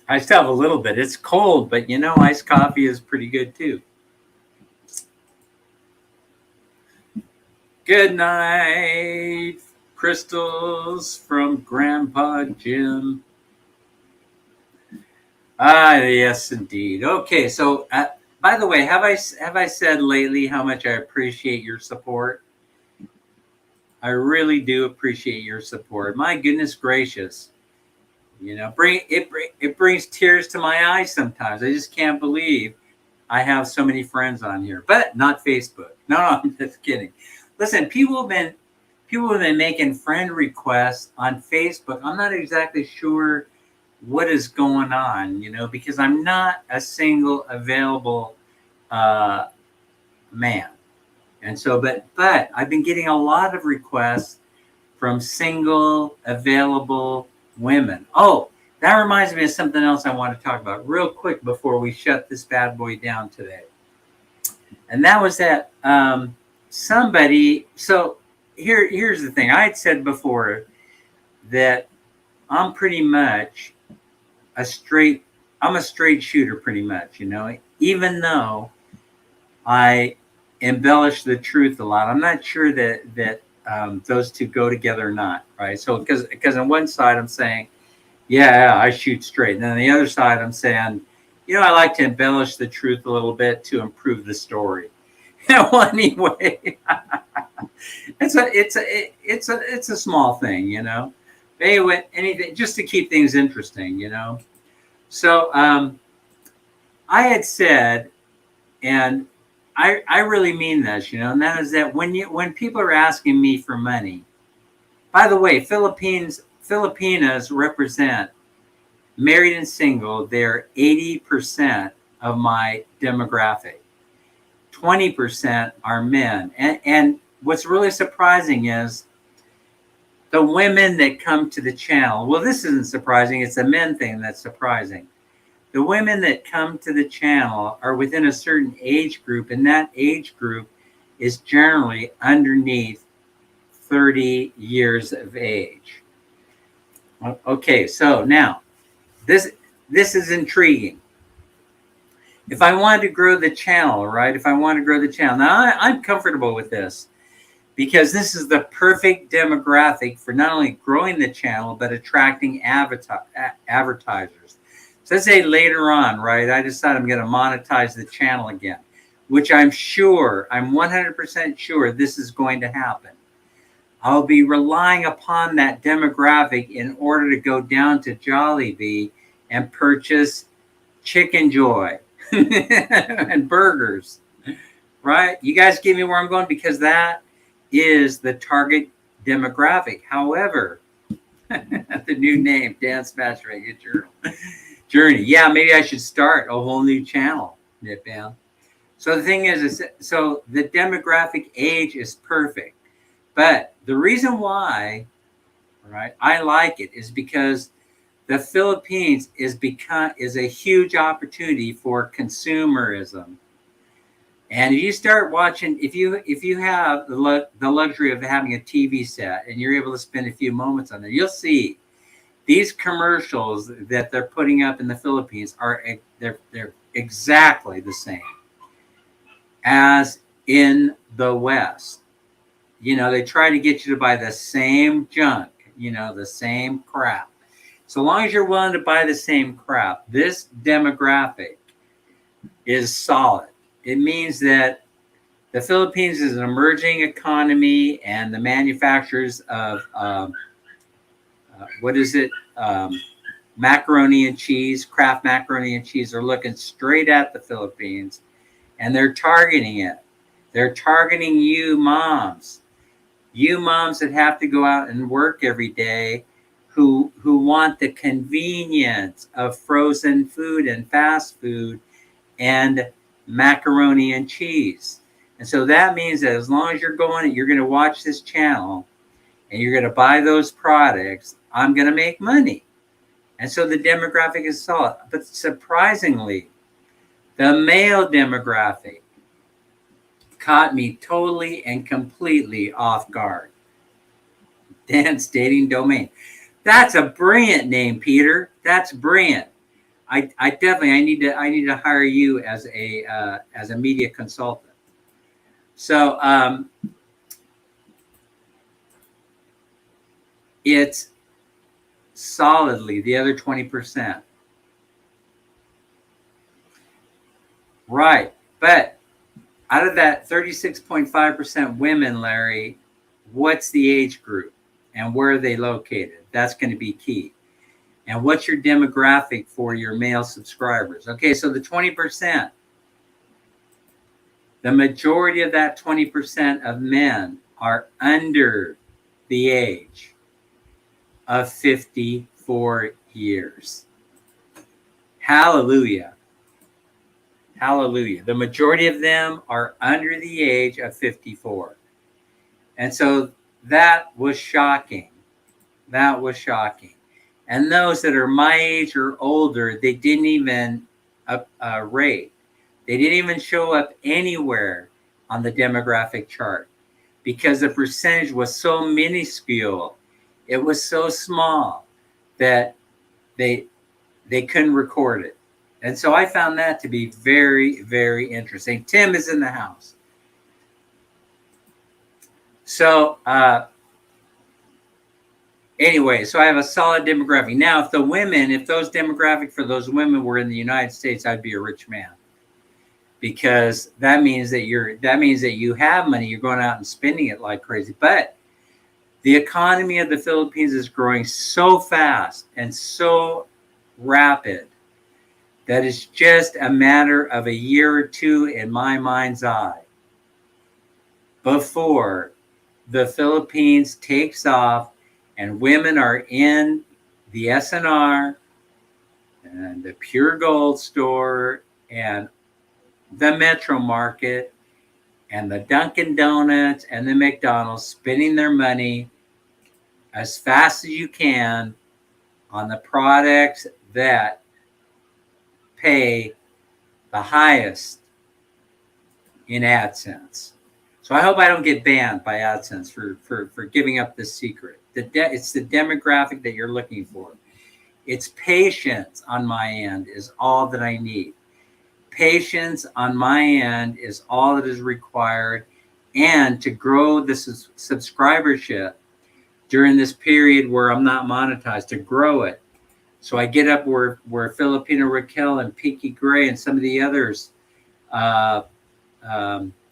I still have a little bit. It's cold, but iced coffee is pretty good too. Good night, crystals from Grandpa Jim. Yes, indeed. Okay, so by the way, have I said lately how much I appreciate your support? I really do appreciate your support. My goodness gracious, it brings tears to my eyes sometimes. I just can't believe I have so many friends on here, but not Facebook. No, I'm just kidding. Listen, people have been making friend requests on Facebook. I'm not exactly sure what is going on, because I'm not a single available man. And so, but I've been getting a lot of requests from single available women. Oh, that reminds me of something else I want to talk about real quick before we shut this bad boy down today. And that was that somebody, so here's the thing. I had said before that I'm pretty much I'm a straight shooter pretty much, even though I embellish the truth a lot. I'm not sure that those two go together or not, right? So because on one side I'm saying, yeah, I shoot straight. And then on the other side I'm saying, I like to embellish the truth a little bit to improve the story. Well, anyway, it's a small thing, Anyway, anything just to keep things interesting, So I had said, and I really mean this, and that is that when people are asking me for money, by the way, Filipinas represent, married and single, they're 80% of my demographic. 20% are men. And what's really surprising is the women that come to the channel. Well, this isn't surprising. It's a men thing that's surprising. The women that come to the channel are within a certain age group, and that age group is generally underneath 30 years of age. Okay, so now this is intriguing. If I wanted to grow the channel, right? If I want to grow the channel, now I'm comfortable with this because this is the perfect demographic for not only growing the channel, but attracting advertisers. So let's say later on, right, I decide I'm going to monetize the channel again, which I'm 100% sure this is going to happen. I'll be relying upon that demographic in order to go down to Jollibee and purchase Chicken Joy and burgers, right? You guys get me where I'm going, because that is the target demographic. However, the new name, Dance Matchmaking Journey. Yeah, maybe I should start a whole new channel, Nip Bam. So the thing is so the demographic age is perfect. But the reason why, right, I like it is because the Philippines is a huge opportunity for consumerism. And if you start watching, if you have the luxury of having a TV set and you're able to spend a few moments on there, you'll see these commercials that they're putting up in the Philippines they're exactly the same as in the West. You know, they try to get you to buy the same junk, you know, the same crap. So long as you're willing to buy the same crap, this demographic is solid. It means that the Philippines is an emerging economy, and the manufacturers of macaroni and cheese, Kraft macaroni and cheese, are looking straight at the Philippines, and they're targeting it. They're targeting you moms that have to go out and work every day, who want the convenience of frozen food and fast food and macaroni and cheese. And so that means that as long as you're going to watch this channel and you're going to buy those products, I'm going to make money. And so the demographic is solid. But surprisingly, the male demographic caught me totally and completely off guard. Dance Dating Domain. That's a brilliant name, Peter. That's brilliant. I need to hire you as a media consultant. So it's solidly the other 20%. Right. But out of that 36.5% women, Larry, what's the age group and where are they located? That's going to be key. And what's your demographic for your male subscribers? Okay, so the 20%, the majority of that 20% of men are under the age of 54 years. Hallelujah. Hallelujah. The majority of them are under the age of 54. And so that was shocking. That was shocking. And those that are my age or older, they didn't even rate. They didn't even show up anywhere on the demographic chart because the percentage was so minuscule. It was so small that they couldn't record it. And so I found that to be very, very interesting. Tim is in the house. So anyway, so I have a solid demographic. Now, if those demographic for those women were in the United States, I'd be a rich man. Because that means that you have money, you're going out and spending it like crazy. But the economy of the Philippines is growing so fast and so rapid that it's just a matter of a year or two in my mind's eye before the Philippines takes off and women are in the SNR and the Pure Gold store and the Metro Market and the Dunkin' Donuts and the McDonald's spending their money as fast as you can on the products that pay the highest in AdSense. So I hope I don't get banned by AdSense for giving up this secret. It's the demographic that you're looking for. It's patience on my end is all that I need. Patience on my end is all that is required, and to grow this subscribership during this period where I'm not monetized, to grow it. So I get up where Filipina Raquel and Pinky Gray and some of the others,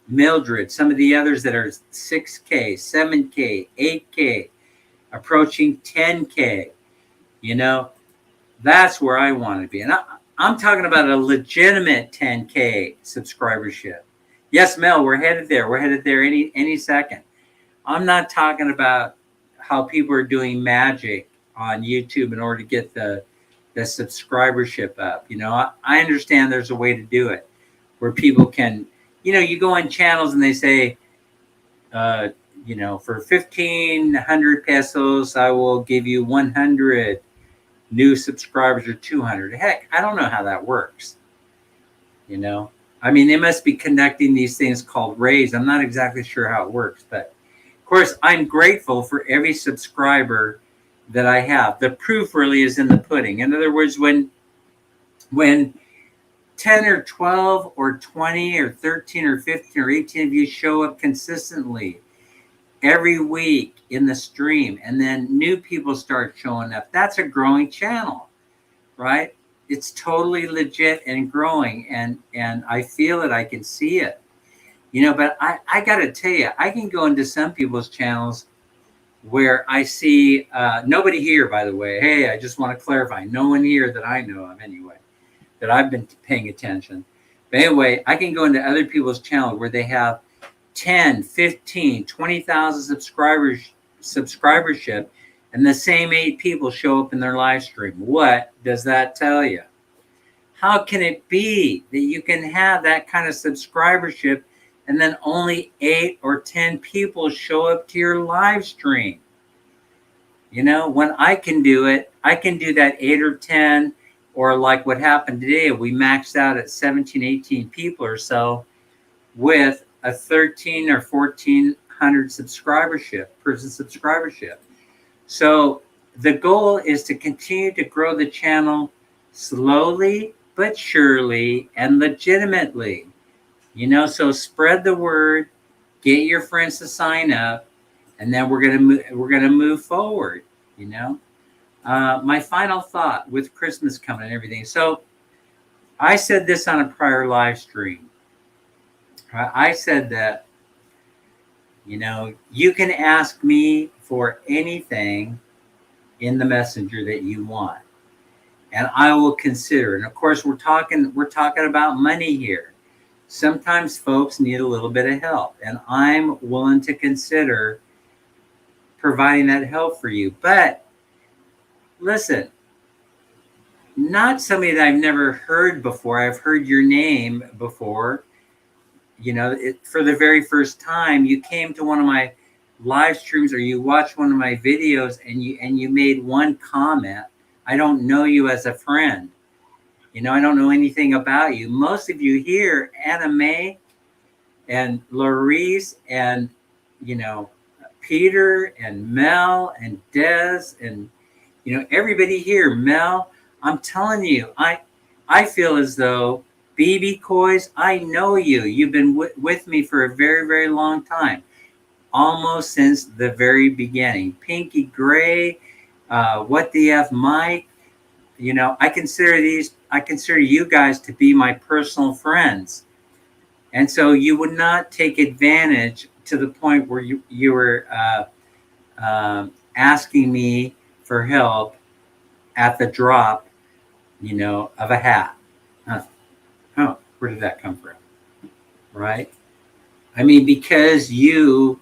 Mildred, some of the others that are 6K, 7K, 8K, approaching 10K, you know, that's where I want to be. And I'm talking about a legitimate 10K subscribership. Yes, Mel, we're headed there. We're headed there any second. I'm not talking about how people are doing magic on YouTube in order to get the subscribership up. You know, I understand there's a way to do it where people can, you know, you go on channels and they say, you know, for 1,500 pesos, I will give you 100 new subscribers or 200. Heck, I don't know how that works. You know, I mean, they must be connecting these things called rays. I'm not exactly sure how it works, but of course, I'm grateful for every subscriber that I have. The proof really is in the pudding. In other words, when 10 or 12 or 20 or 13 or 15 or 18 of you show up consistently every week in the stream, and then new people start showing up, that's a growing channel, right? It's totally legit and growing, and I feel it, I can see it, you know. But I gotta tell you, I can go into some people's channels where I see nobody here, by the way. Hey, I just want to clarify, no one here that I know of anyway, that I've been paying attention. But anyway, I can go into other people's channels where they have 10, 15, 20,000 subscribership, and the same 8 people show up in their live stream. What does that tell you? How can it be that you can have that kind of subscribership and then only 8 or 10 people show up to your live stream? You know, when I can do it, I can do that 8 or 10, or like what happened today, we maxed out at 17, 18 people or so with a 13 or 1,400 person subscribership. So the goal is to continue to grow the channel slowly but surely and legitimately. You know, so spread the word, get your friends to sign up, and then we're gonna move forward. You know, my final thought with Christmas coming and everything. So I said this on a prior live stream. I said that, you know, you can ask me for anything in the messenger that you want, and I will consider. And of course, we're talking about money here. Sometimes folks need a little bit of help, and I'm willing to consider providing that help for you. But listen, not somebody that I've never heard before. I've heard your name before. You know, for the very first time, you came to one of my live streams or you watched one of my videos and you made one comment. I don't know you as a friend. You know, I don't know anything about you. Most of you here, Anna Mae and Laurice and, you know, Peter and Mel and Des and, you know, everybody here. Mel, I'm telling you, I feel as though BB Coys, I know you. You've been with me for a very, very long time, almost since the very beginning. Pinky Gray, What the F Mike, you know, I consider you guys to be my personal friends. And so you would not take advantage to the point where you were asking me for help at the drop, you know, of a hat. Oh, where did that come from? Right? I mean, because you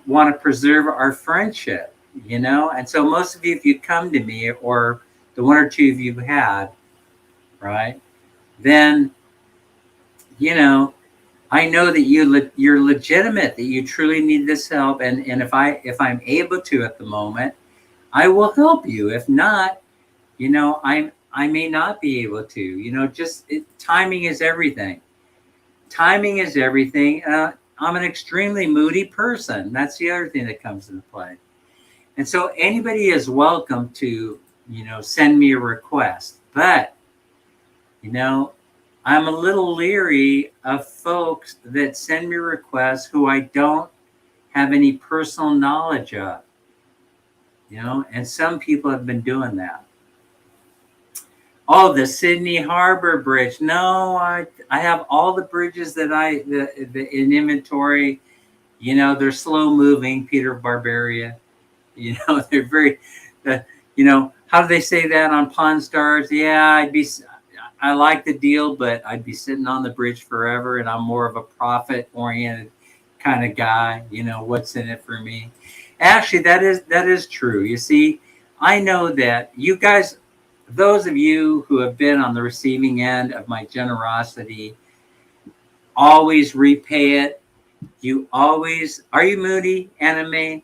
want to preserve our friendship, you know? And so most of you, if you come to me, or the one or two of you had, right, then, you know, I know that you're legitimate, that you truly need this help, and if I'm able to at the moment, I will help you. If not, I may not be able to. Timing is everything. Timing is everything. I'm an extremely moody person. That's the other thing that comes into play. And so anybody is welcome to, send me a request. But, I'm a little leery of folks that send me requests who I don't have any personal knowledge of, and some people have been doing that. Oh, the Sydney Harbor Bridge. No, I have all the bridges that in inventory. They're slow moving. Peter Barbaria. They're very. How do they say that on Pawn Stars? Yeah, I like the deal, but I'd be sitting on the bridge forever, and I'm more of a profit-oriented kind of guy. What's in it for me? Actually, that is true. You see, I know that you guys, those of you who have been on the receiving end of my generosity, always repay it. Are you moody, Anime?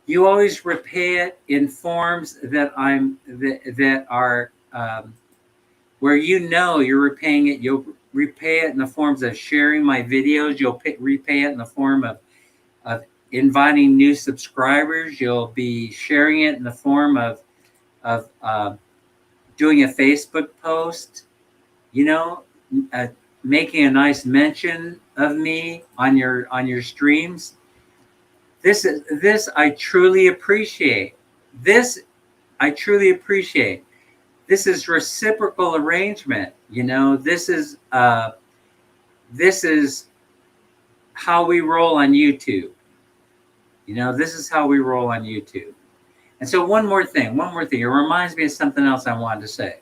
You always repay it in forms that are where you're repaying it. You'll repay it in the forms of sharing my videos. You'll repay it in the form of inviting new subscribers. You'll be sharing it in the form of doing a Facebook post, making a nice mention of me on your streams. This I truly appreciate. This I truly appreciate. This is reciprocal arrangement. This is how we roll on YouTube. This is how we roll on YouTube. And so one more thing. It reminds me of something else I wanted to say.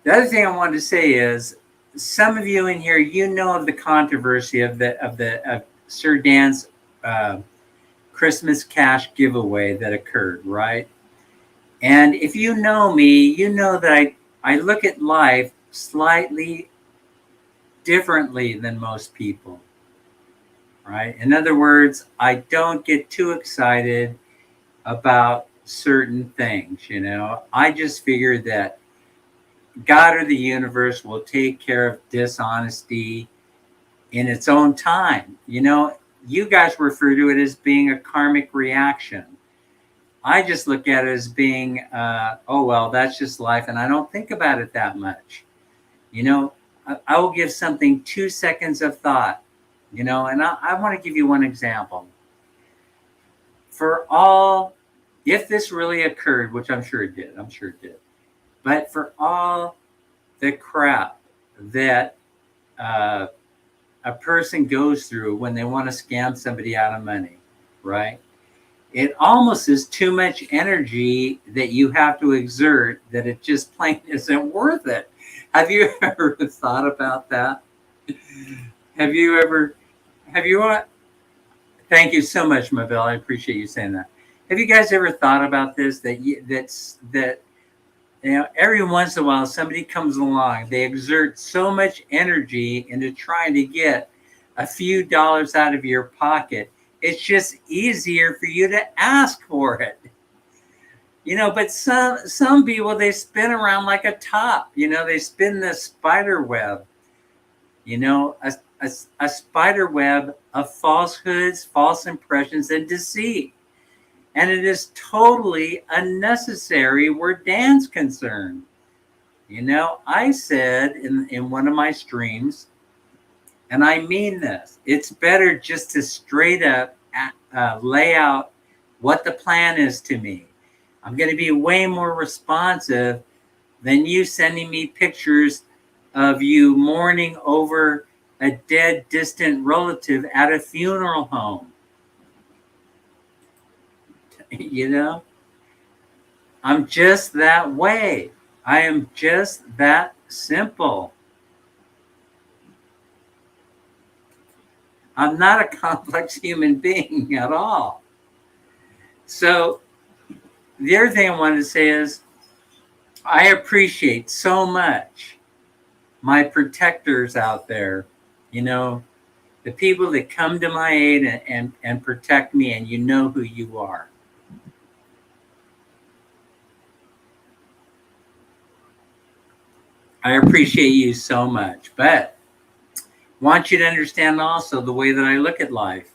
The other thing I wanted to say is, some of you in here, of the controversy of Sir Dan's Christmas cash giveaway that occurred, right? And if you know me, you know that I look at life slightly differently than most people, right? In other words, I don't get too excited about certain things, I just figure that God or the universe will take care of dishonesty in its own time. You guys refer to it as being a karmic reaction. I just look at it as being, oh, well, that's just life. And I don't think about it that much. I will give something 2 seconds of thought, and I want to give you one example. If this really occurred, which I'm sure it did, but for all the crap that a person goes through when they want to scam somebody out of money, right? It almost is too much energy that you have to exert, that it just plain isn't worth it. Have you ever thought about that? Thank you so much, Mabel. I appreciate you saying that. Have you guys ever thought about this? That every once in a while somebody comes along, they exert so much energy into trying to get a few dollars out of your pocket. It's just easier for you to ask for it. But some people, they spin around like a top. They spin the spider web. A spider web of falsehoods, false impressions, and deceit. And it is totally unnecessary where Dan's concerned. I said in one of my streams, and I mean this, it's better just to straight up lay out what the plan is to me. I'm going to be way more responsive than you sending me pictures of you mourning over a dead, distant relative at a funeral home. I'm just that way. I am just that simple. I'm not a complex human being at all. So the other thing I wanted to say is, I appreciate so much my protectors out there, you know, the people that come to my aid and protect me, and you know who you are. I appreciate you so much, but want you to understand also the way that I look at life.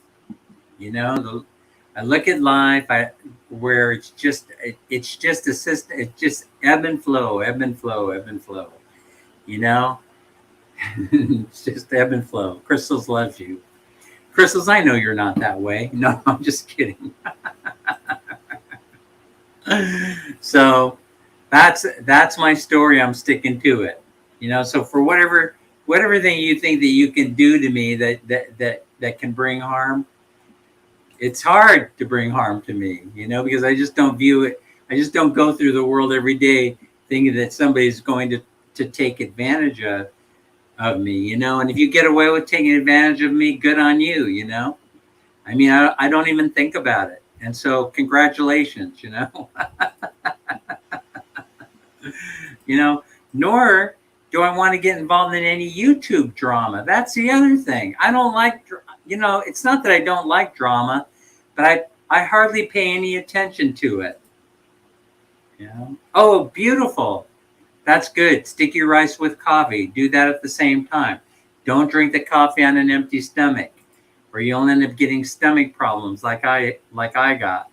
You know, I look at life where it's just a system. It's just ebb and flow, ebb and flow, ebb and flow. You know, it's just ebb and flow. Crystals loves you. Crystals, I know you're not that way. No, I'm just kidding. So that's my story. I'm sticking to it. You know, so for whatever thing you think that you can do to me that can bring harm, it's hard to bring harm to me, you know, because I just don't view it. I just don't go through the world every day thinking that somebody's going to take advantage of me, you know. And if you get away with taking advantage of me, good on you, you know. I mean, I don't even think about it. And so congratulations, you know. You know, nor do I want to get involved in any YouTube drama. That's the other thing. I don't like, you know, it's not that I don't like drama, but I hardly pay any attention to it. You know? Oh, beautiful. That's good. Sticky rice with coffee. Do that at the same time. Don't drink the coffee on an empty stomach, or you'll end up getting stomach problems like I got.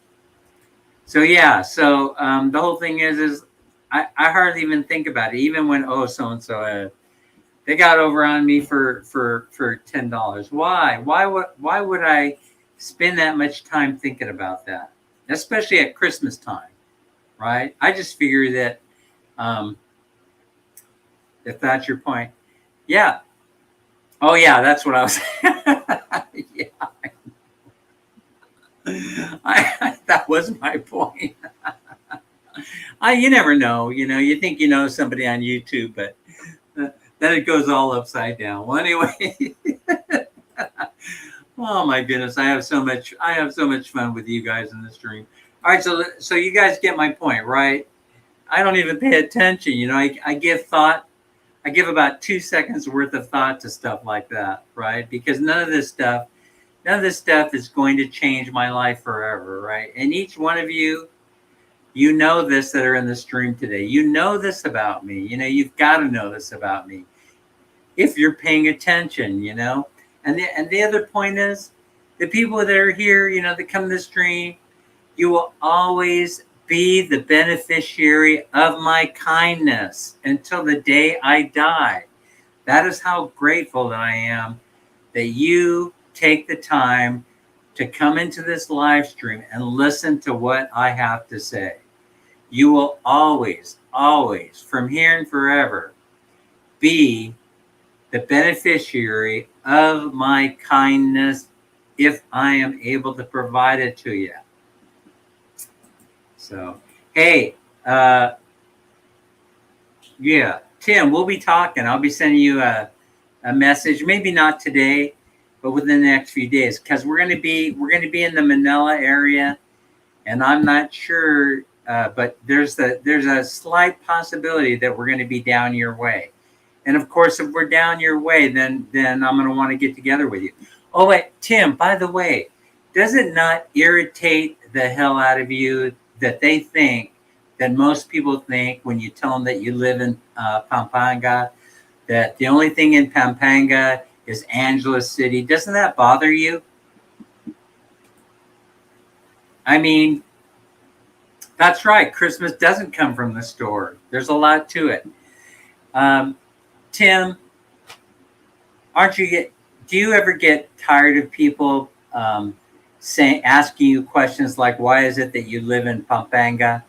So yeah, so the whole thing is I hardly even think about it. Even when so and so they got over on me for $10. Why would I spend that much time thinking about that? Especially at Christmas time, right? I just figure that if that's your point, yeah. Oh yeah, that's what I was. Yeah, that was my point. You never know. You know, you think you know somebody on YouTube, but then it goes all upside down. Well, anyway. Oh my goodness, I have so much fun with you guys in the stream. All right, so you guys get my point, right? I don't even pay attention. You know, I give thought. I give about 2 seconds worth of thought to stuff like that, right? Because none of this stuff is going to change my life forever, right? And each one of you, you know this that are in the stream today. You know this about me. You know, you've got to know this about me if you're paying attention, you know. And the other point is the people that are here, you know, that come to the stream, you will always be the beneficiary of my kindness until the day I die. That is how grateful that I am that you take the time to come into this live stream and listen to what I have to say. You will always, always, from here and forever, be the beneficiary of my kindness if I am able to provide it to you. So, hey, yeah, Tim, we'll be talking. I'll be sending you a message, maybe not today, but within the next few days, because we're going to be in the Manila area, and I'm not sure, but there's a slight possibility that we're going to be down your way. And of course, if we're down your way, then I'm going to want to get together with you. Oh wait, Tim, by the way, does it not irritate the hell out of you that they think that most people think when you tell them that you live in Pampanga, that the only thing in Pampanga is Angeles City? Doesn't that bother you? I mean, that's right. Christmas doesn't come from the store. There's a lot to it. Tim, do you ever get tired of people asking you questions like, why is it that you live in Pampanga?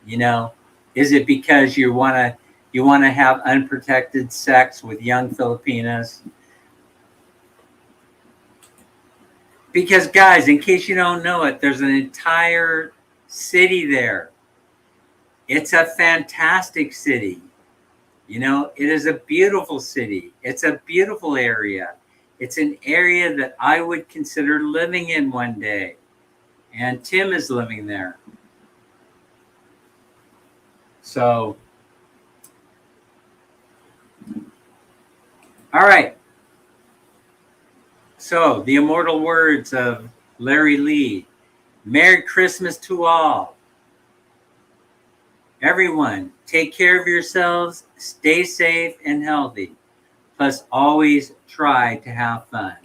You know, is it because you want to have unprotected sex with young Filipinas? Because guys, in case you don't know it, there's an entire city there. It's a fantastic city. You know, it is a beautiful city. It's a beautiful area. It's an area that I would consider living in one day. And Tim is living there. So All right. So, the immortal words of Larry Lee. Merry Christmas to all. Everyone, take care of yourselves, stay safe and healthy. Plus, always try to have fun.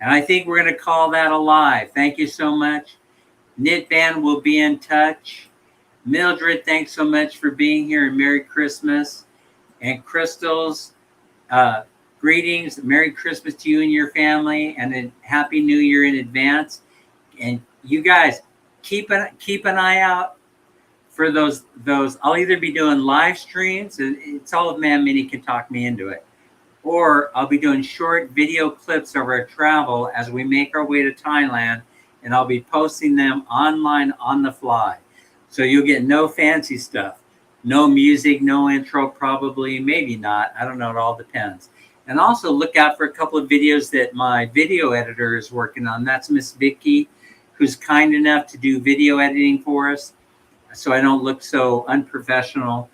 And I think we're going to call that a live. Thank you so much. Knit Band will be in touch. Mildred, thanks so much for being here, and Merry Christmas. And Crystals, greetings. Merry Christmas to you and your family, and a Happy New Year in advance. And you guys, keep an eye out for those. I'll either be doing live streams. It's all of Man Mini can talk me into it, or I'll be doing short video clips of our travel as we make our way to Thailand, and I'll be posting them online on the fly. So you'll get no fancy stuff, no music, no intro, probably, maybe not. I don't know. It all depends. And also look out for a couple of videos that my video editor is working on. That's Miss Vicky, who's kind enough to do video editing for us, so I don't look so unprofessional.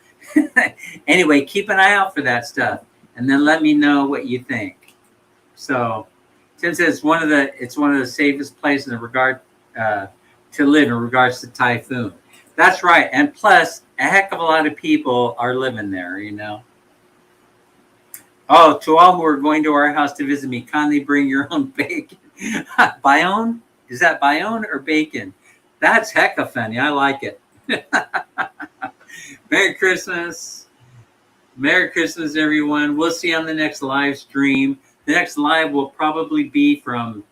Anyway, keep an eye out for that stuff, and then let me know what you think. So, Tim says it's one of the safest places in regard to live in regards to typhoon. That's right, and plus a heck of a lot of people are living there. You know. Oh, to all who are going to our house to visit me, kindly bring your own bacon. Bayonne? Is that Bayonne or bacon? That's hecka funny. I like it. Merry Christmas. Merry Christmas, everyone. We'll see you on the next live stream. The next live will probably be from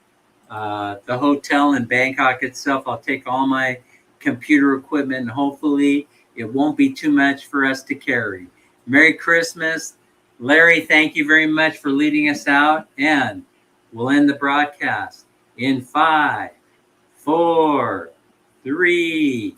the hotel in Bangkok itself. I'll take all my computer equipment, and hopefully it won't be too much for us to carry. Merry Christmas. Larry, thank you very much for leading us out, and we'll end the broadcast in 5, 4, 3,